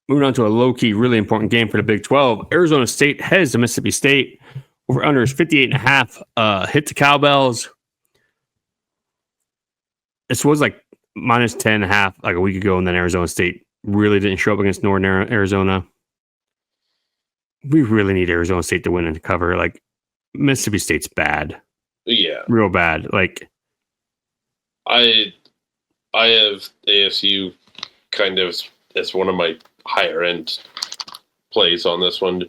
Moving on to a low-key, really important game for the Big 12. Arizona State heads to Mississippi State. Over-under is 58.5. Hit the cowbells. This was like minus 10.5 like a week ago, and then Arizona State really didn't show up against Northern Arizona. We really need Arizona State to win and to cover. Like, Mississippi State's bad. Yeah. Real bad. Like, I have ASU kind of as one of my higher end plays on this one.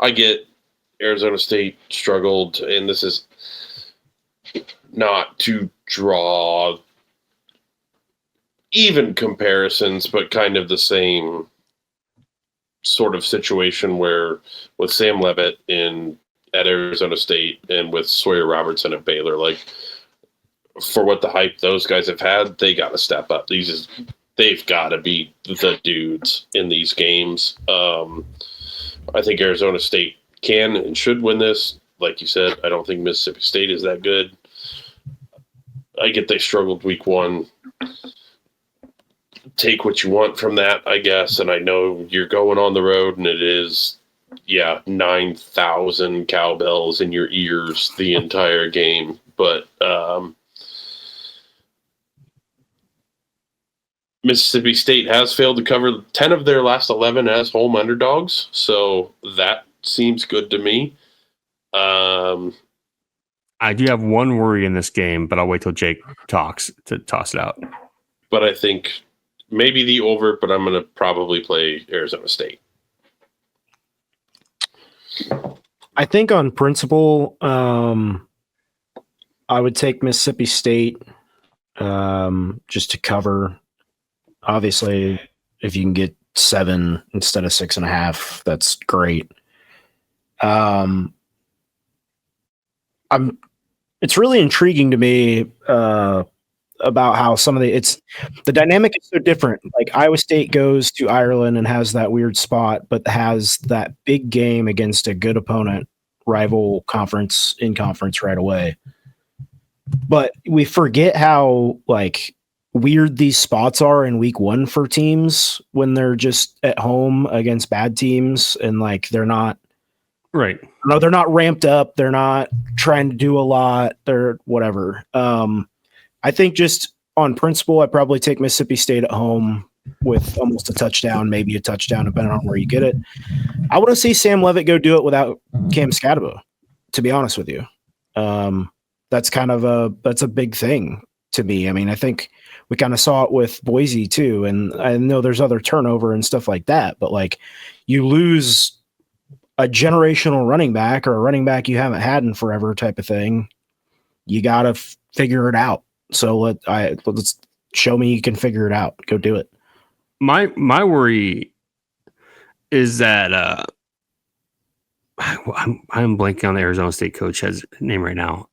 I get Arizona State struggled, and this is not to draw even comparisons, but kind of the same sort of situation where with Sam Leavitt at Arizona State and with Sawyer Robertson at Baylor, like, for what the hype those guys have had, they got to step up. They've got to be the dudes in these games. I think Arizona State can and should win this. Like you said, I don't think Mississippi State is that good. I get they struggled week 1. Take what you want from that, I guess. And I know you're going on the road, and it is, 9,000 cowbells in your ears the entire game. But Mississippi State has failed to cover 10 of their last 11 as home underdogs, so that seems good to me. I do have one worry in this game, but I'll wait till Jake talks to toss it out. But I think maybe the over, but I'm going to probably play Arizona State. I think on principle, I would take Mississippi State just to cover. Obviously, if you can get 7 instead of 6.5, that's great. It's really intriguing to me about how some of the dynamic is so different. Like, Iowa State goes to Ireland and has that weird spot, but has that big game against a good opponent, rival conference in conference right away. But we forget how weird these spots are in week 1 for teams when they're just at home against bad teams, and they're not right. No, they're not ramped up. They're not trying to do a lot. They're whatever. I think just on principle, I'd probably take Mississippi State at home with almost a touchdown, maybe a touchdown, depending on where you get it. I want to see Sam Leavitt go do it without Cam Scadabo, to be honest with you. That's a big thing to me. I mean, I think we kind of saw it with Boise too. And I know there's other turnover and stuff like that, but you lose a generational running back or a running back you haven't had in forever type of thing. You got to figure it out. So let's show me you can figure it out. Go do it. My worry is that I'm blanking on the Arizona State coach's name right now.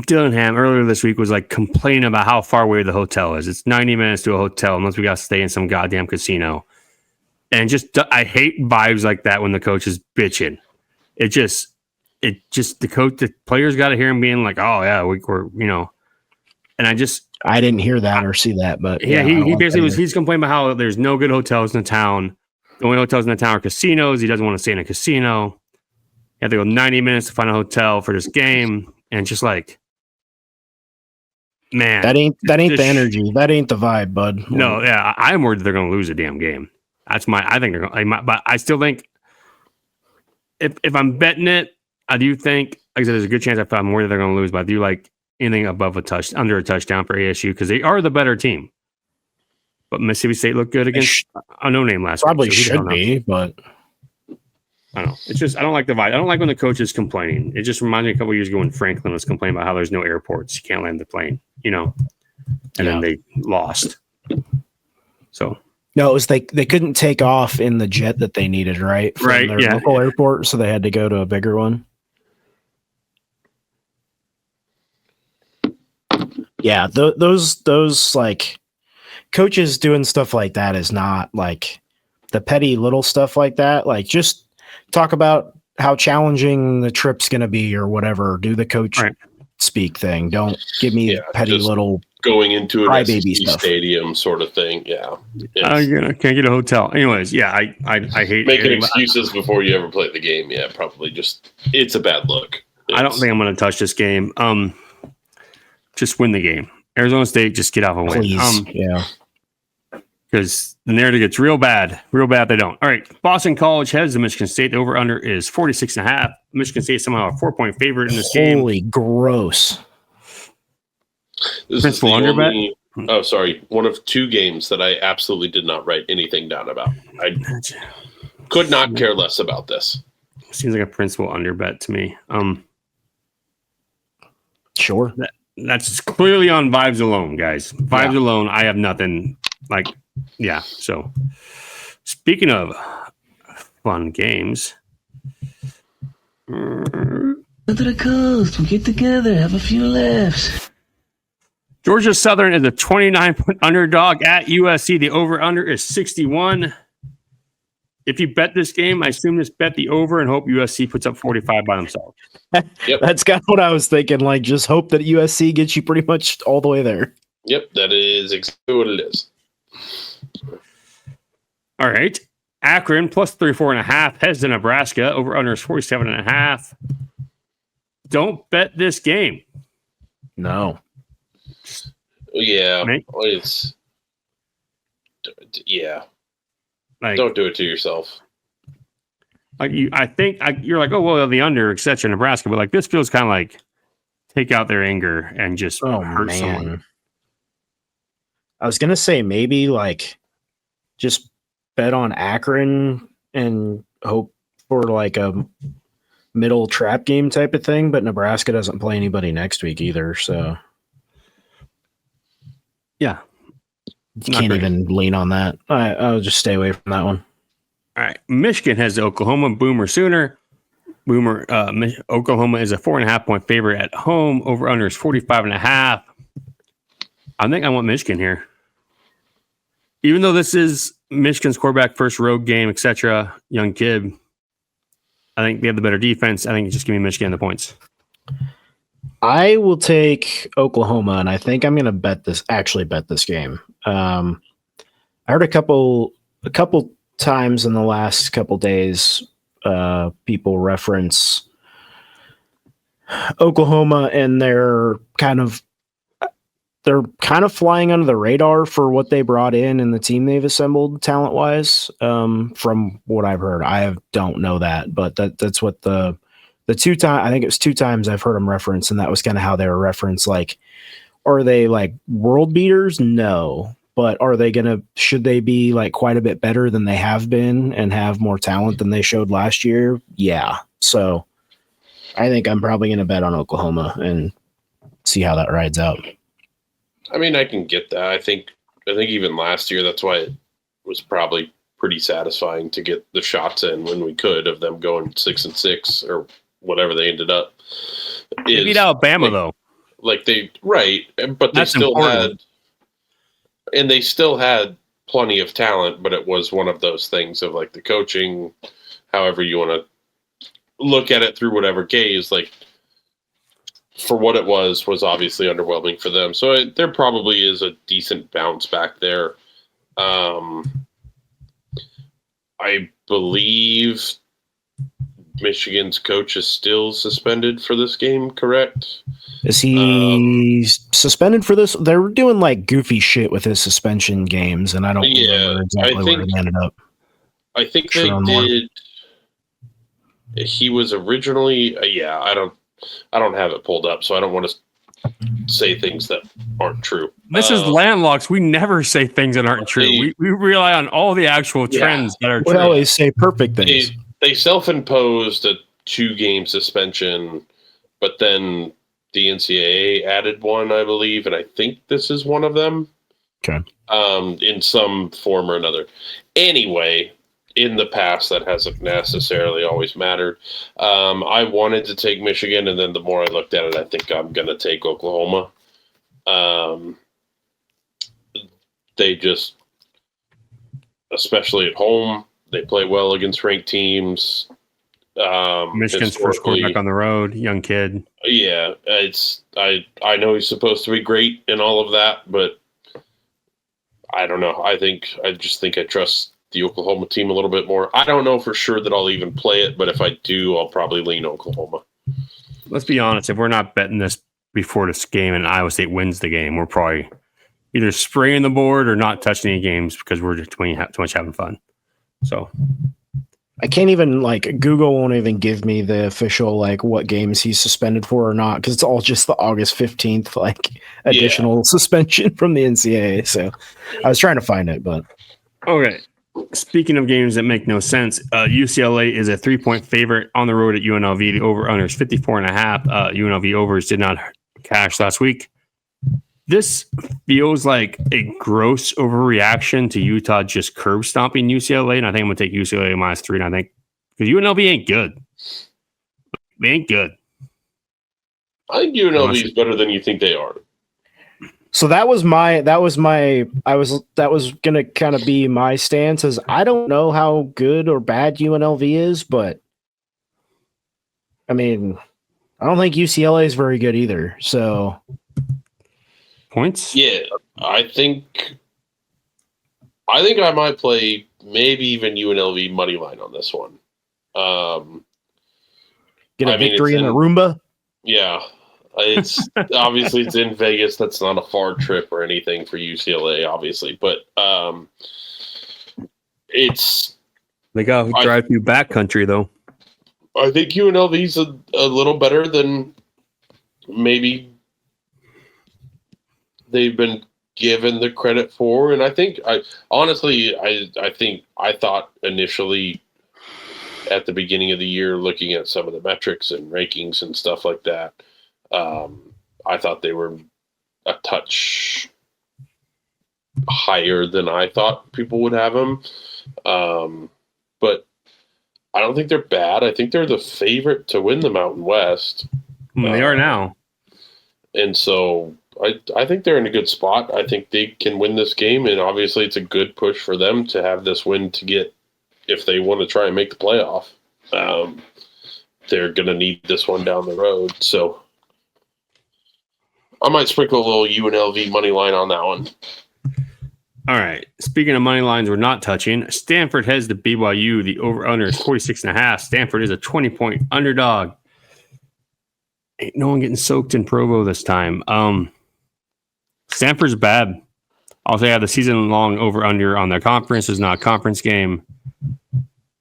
Dillingham earlier this week was complaining about how far away the hotel is. It's 90 minutes to a hotel unless we got to stay in some goddamn casino. And I hate vibes like that when the coach is bitching. The players got to hear him being like, oh yeah, we're and I didn't hear that or see that, but he basically he's complaining about how there's no good hotels in the town. The only hotels in the town are casinos. He doesn't want to stay in a casino. You have to go 90 minutes to find a hotel for this game. And man, that ain't the energy. That ain't the vibe, bud. No, yeah, I'm worried that they're going to lose a damn game. I think they're going to, but I still think if I'm betting it, I do think, like I said, there's a good chance I'm worried that they're going to lose, but I do like anything above under a touchdown for ASU because they are the better team. But Mississippi State looked good against a no-name last week. Probably should be, but I don't know. It's just I don't like the vibe. I don't like when the coach is complaining. It just reminds me a couple of years ago when Franklin was complaining about how there's no airports. You can't land the plane, and then they lost. So no, it was they couldn't take off in the jet that they needed, right? From their local airport, so they had to go to a bigger one. Yeah, those coaches doing stuff like that is not the petty little stuff like that. Just talk about how challenging the trip's going to be or whatever. Do the coach speak thing. Don't give me petty little going into an SEC stuff. Stadium sort of thing. Yeah. Can't get a hotel. Anyways, I hate making excuses before you ever play the game. Yeah, probably just it's a bad look. I don't think I'm going to touch this game. Just win the game. Arizona State, just get out of a win. Please. Yeah. Because the narrative gets real bad. Real bad they don't. All right. Boston College heads to Michigan State. The over-under is 46.5. Michigan State somehow a 4-point favorite in this game. Holy gross. This Principal is the under only, oh, sorry. One of two games that I absolutely did not write anything down about. I could not care less about this. Seems like a principal under bet to me. Sure. That's clearly on vibes alone, guys. Vibes alone. I have nothing like, yeah. So speaking of fun games. Go to the coast. We'll get together. Have a few laughs. Georgia Southern is a 29-point underdog at USC. The over-under is 61. If you bet this game, I assume just bet the over and hope USC puts up 45 by themselves. Yep. That's kind of what I was thinking. Like, just hope that USC gets you pretty much all the way there. Yep, that is exactly what it is. All right. Akron plus 34.5 heads to Nebraska. Over-under is 47.5. Don't bet this game. No. Yeah, Right? it's Like, don't do it to yourself. Like I think you're like, oh well, the under, etc. Nebraska, but like this feels kind of like take out their anger and just hurt someone. I was gonna say maybe like just bet on Akron and hope for like a middle trap game type of thing, but Nebraska doesn't play anybody next week either, so yeah, you can't even lean on that. I'll just stay away from that one. All right, Michigan has Oklahoma. Boomer Sooner. Oklahoma is a 4.5-point favorite at home. Over under is 45.5. I think I want Michigan here, even though this is Michigan's quarterback first road game, etc. Young kid. I think they have the better defense. I think just give me Michigan the points. I will take Oklahoma, and I think I'm going to bet this game. I heard a couple times in the last couple days, people reference Oklahoma, and they're kind of flying under the radar for what they brought in and the team they've assembled talent wise. From what I've heard, I don't know that, but that's what the 2 times, I think it was 2 times I've heard them reference, and that was kind of how they were referenced. Like, are they like world beaters? No. But should they be like quite a bit better than they have been and have more talent than they showed last year? Yeah. So I think I'm probably going to bet on Oklahoma and see how that rides out. I mean, I can get that. I think even last year, that's why it was probably pretty satisfying to get the shots in when we could of them going 6-6 or whatever they ended up. They beat Alabama though. Like but That's they still important. they still had plenty of talent, but it was one of those things of like the coaching, however you want to look at it through whatever gaze, like for what it was obviously underwhelming for them. So there probably is a decent bounce back there. I believe Michigan's coach is still suspended for this game, correct? Is he suspended for this? They're doing like goofy shit with his suspension games, and I don't remember exactly where he ended up. I think they did. He was originally, I don't have it pulled up, so I don't want to say things that aren't true. This is landlocks. We never say things that aren't true. We rely on all the actual trends that are true. We always say perfect things. They self-imposed a 2-game suspension, but then the NCAA added one, I believe, and I think this is one of them. Okay. In some form or another. Anyway, in the past, that hasn't necessarily always mattered. I wanted to take Michigan, and then the more I looked at it, I think I'm going to take Oklahoma. They just, especially at home, they play well against ranked teams. Michigan's first quarterback on the road, young kid. Yeah, I know he's supposed to be great and all of that, but I don't know. I just think I trust the Oklahoma team a little bit more. I don't know for sure that I'll even play it, but if I do, I'll probably lean Oklahoma. Let's be honest. If we're not betting this before this game and Iowa State wins the game, we're probably either spraying the board or not touching any games because we're just too much having fun. So I can't even Google won't even give me the official what games he's suspended for or not because it's all just the August 15th additional suspension from the NCAA. So I was trying to find it, but okay. Speaking of games that make no sense, UCLA is a 3-point favorite on the road at UNLV. The over/under is 54.5. UNLV overs did not cash last week. This feels like a gross overreaction to Utah just curb stomping UCLA, and I think I'm going to take UCLA -3. And I think because UNLV ain't good, they ain't good. I think UNLV is better than you think they are. So that was gonna kind of be my stance. Is I don't know how good or bad UNLV is, but I mean, I don't think UCLA is very good either. So points? Yeah, I think I might play maybe even UNLV money line on this one. Get a victory in Aruba. Yeah. It's obviously it's in Vegas. That's not a far trip or anything for UCLA, obviously, but they got drive through backcountry though. I think UNLV's a little better than maybe they've been given the credit for, and I think I thought initially at the beginning of the year, looking at some of the metrics and rankings and stuff like that. I thought they were a touch higher than I thought people would have them. But I don't think they're bad. I think they're the favorite to win the Mountain West. They are now. And so I think they're in a good spot. I think they can win this game, and obviously it's a good push for them to have this win to get, if they want to try and make the playoff. They're going to need this one down the road. So I might sprinkle a little UNLV money line on that one. All right. Speaking of money lines, we're not touching. Stanford heads to BYU. The over/under is 46.5. Stanford is a 20-point underdog. Ain't no one getting soaked in Provo this time. Stanford's bad. Also, have the season-long over/under on their conference. It's not a conference game.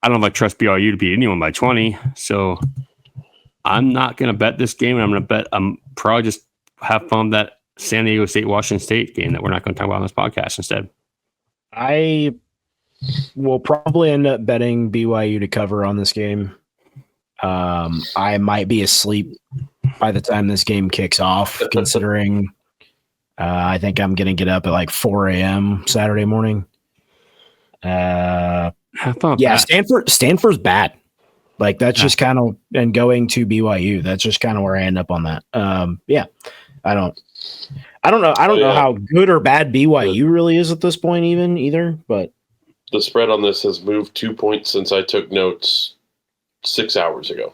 I don't trust BYU to beat anyone by 20. So I'm not going to bet this game. I'm going to bet probably just have fun with that San Diego State, Washington State game that we're not going to talk about on this podcast instead. I will probably end up betting BYU to cover on this game. I might be asleep by the time this game kicks off, considering I think I'm going to get up at 4 a.m. Saturday morning. Have fun. Yeah, Stanford's bad. That's just kind of, and going to BYU, that's just kind of where I end up on that. Yeah, I don't know. I don't know how good or bad BYU really is at this point, either. But the spread on this has moved 2 points since I took notes 6 hours ago.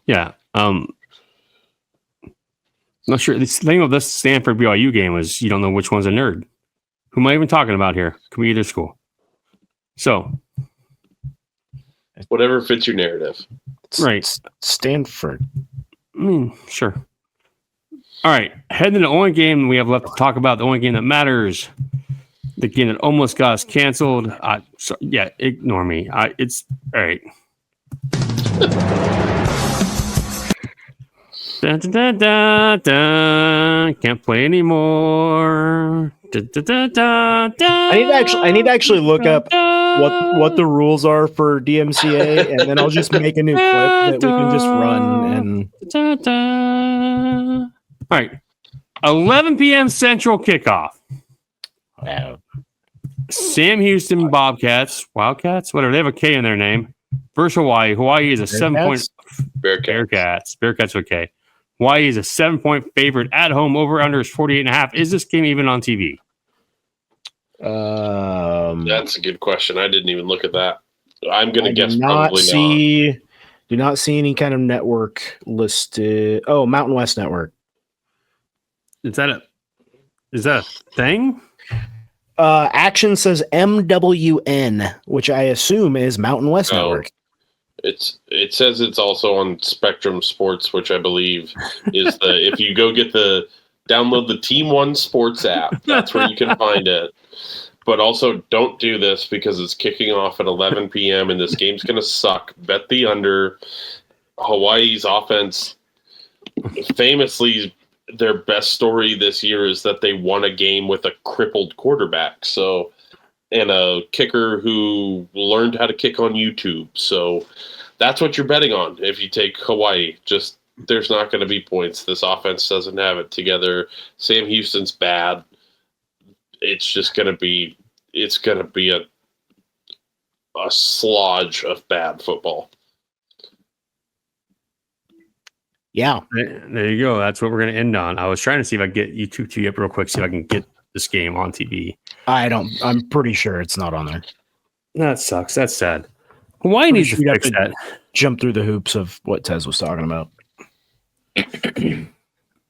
Yeah. Not sure. The thing of this Stanford BYU game is you don't know which one's a nerd. Who am I even talking about here? Can be either school. So, whatever fits your narrative. Right. Stanford. I mean, sure. All right. Heading to the only game we have left to talk about, the only game that matters, the game that almost got us canceled. Ignore me. It's all right. Dun, dun, dun, dun, dun. Can't play anymore. Dun, dun, dun, dun, dun. I need to actually look up what the rules are for DMCA, and then I'll just make a new clip that we can just run. And all right, 11 p.m. Central kickoff. Wow. Sam Houston Bobcats, Wildcats, whatever, they have a K in their name. Versus Hawaii. Hawaii is a 7-point Bearcats. Bearcats with K. Hawaii is a 7-point favorite at home. Over/under is 48.5. Is this game even on TV? That's a good question. I didn't even look at that. I'm going to guess probably not. Do not see any kind of network listed. Oh, Mountain West Network. Is that a thing? Action says MWN, which I assume is Mountain West Network. It says it's also on Spectrum Sports, which I believe is if you go download the Team One Sports app, that's where you can find it. But also don't do this because it's kicking off at 11 p.m. and this game's going to suck. Bet the under. Hawaii's offense, famously, their best story this year is that they won a game with a crippled quarterback. So, and a kicker who learned how to kick on YouTube. So that's what you're betting on if you take Hawaii. Just there's not going to be points. This offense doesn't have it together. Sam Houston's bad. It's just going to be a slodge of bad football. Yeah. There you go. That's what we're going to end on. I was trying to see if I could get you two tee up real quick, see if I can get this game on TV. I'm pretty sure it's not on there. That sucks. That's sad. Hawaii needs to fix that. Jump through the hoops of what Tez was talking about.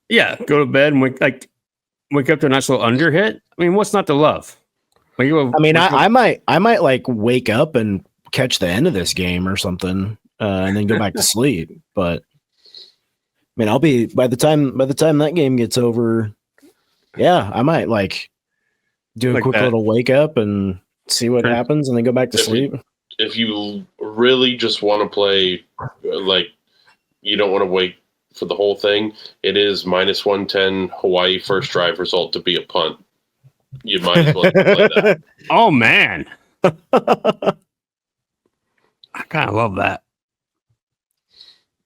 Yeah. Go to bed and wake up to a nice little under hit. I mean, what's not to love? I might like wake up and catch the end of this game or something, and then go back to sleep. But I mean, I'll be by the time that game gets over. Yeah, I might like do a quick little wake up and see what happens, and then go back to sleep. If you really just want to play, like you don't want to wait for the whole thing, it is -110 Hawaii first drive result to be a punt. You might as well play that. Oh man, I kind of love that.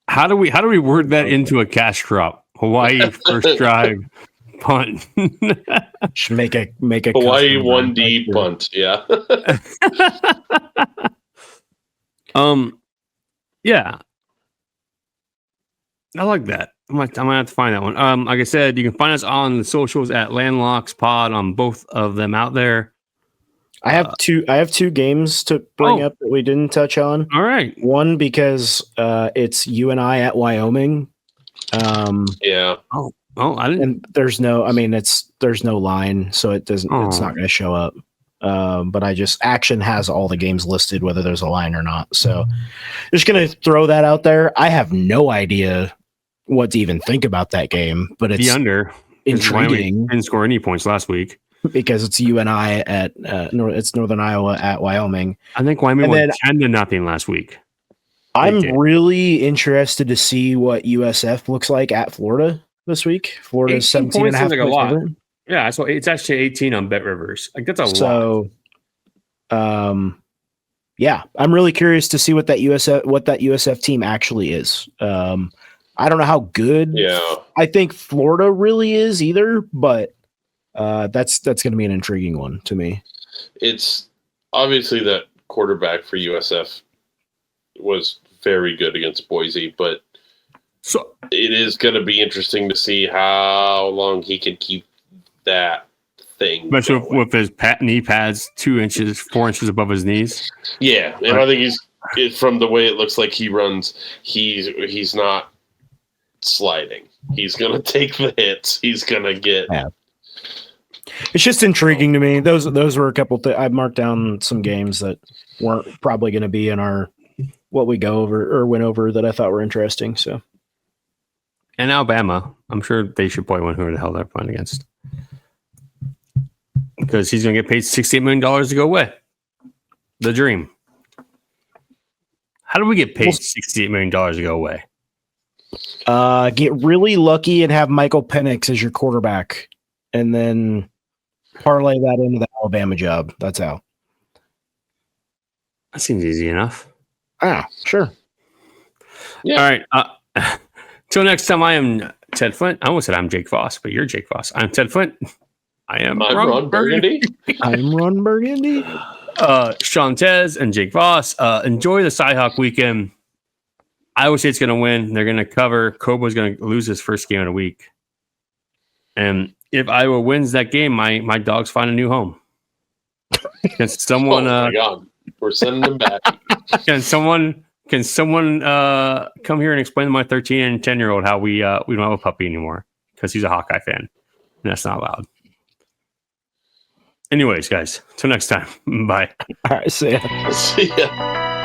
How do we word that into a cash crop? Hawaii first drive punt. Should make a Hawaii 1D punt. Yeah. Yeah. I like that. I might have to find that one. Like I said, you can find us on the socials at Landlocks Pod on both of them out there. I have two games to bring up that we didn't touch on. All right. One because it's UNI at Wyoming. Yeah. I didn't. And there's no line, so it doesn't. It's not going to show up. But Action has all the games listed, whether there's a line or not. So just going to throw that out there. I have no idea what to even think about that game, but it's the under intriguing. Didn't score any points last week because it's UNI at it's Northern Iowa at Wyoming. I think Wyoming won 10-0 last week. I'm really interested to see what USF looks like at Florida this week. Florida's 17.5 like a lot. Yeah, so it's actually 18 on Bet Rivers. Like that's a lot. Yeah, I'm really curious to see what that USF team actually is. I don't know how good. Yeah, I think Florida really is either, but that's going to be an intriguing one to me. It's obviously that quarterback for USF was very good against Boise, but so it is going to be interesting to see how long he can keep that thing. Especially with his knee pads 4 inches above his knees. Yeah, and I think from the way it looks like he runs, he's not sliding. He's going to take the hits. He's going to get. Yeah. It's just intriguing to me. Those were a couple. I marked down some games that weren't probably going to be in our what we go over or went over that I thought were interesting. So, and Alabama, I'm sure they should play one who the hell they're playing against, because he's going to get paid $68 million to go away. The dream. How do we get paid $68 million to go away? Get really lucky and have Michael Penix as your quarterback, and then parlay that into the Alabama job. That's how. That seems easy enough. Sure. Yeah. All right. Till next time, I am Ted Flint. I almost said I'm Jake Voss, but you're Jake Voss. I'm Ted Flint. I'm Ron Burgundy. I'm Ron Burgundy. Shawntez and Jake Voss. Enjoy the Cyhawk weekend. Iowa State's going to win. They're going to cover. Kobo's going to lose his first game in a week. And if Iowa wins that game, my dogs find a new home. Can someone? Oh my God, we're sending them back. Can someone come here and explain to my 13 and 10-year-old how we don't have a puppy anymore because he's a Hawkeye fan, and that's not allowed. Anyways, guys, till next time. Bye. All right, see ya. See ya.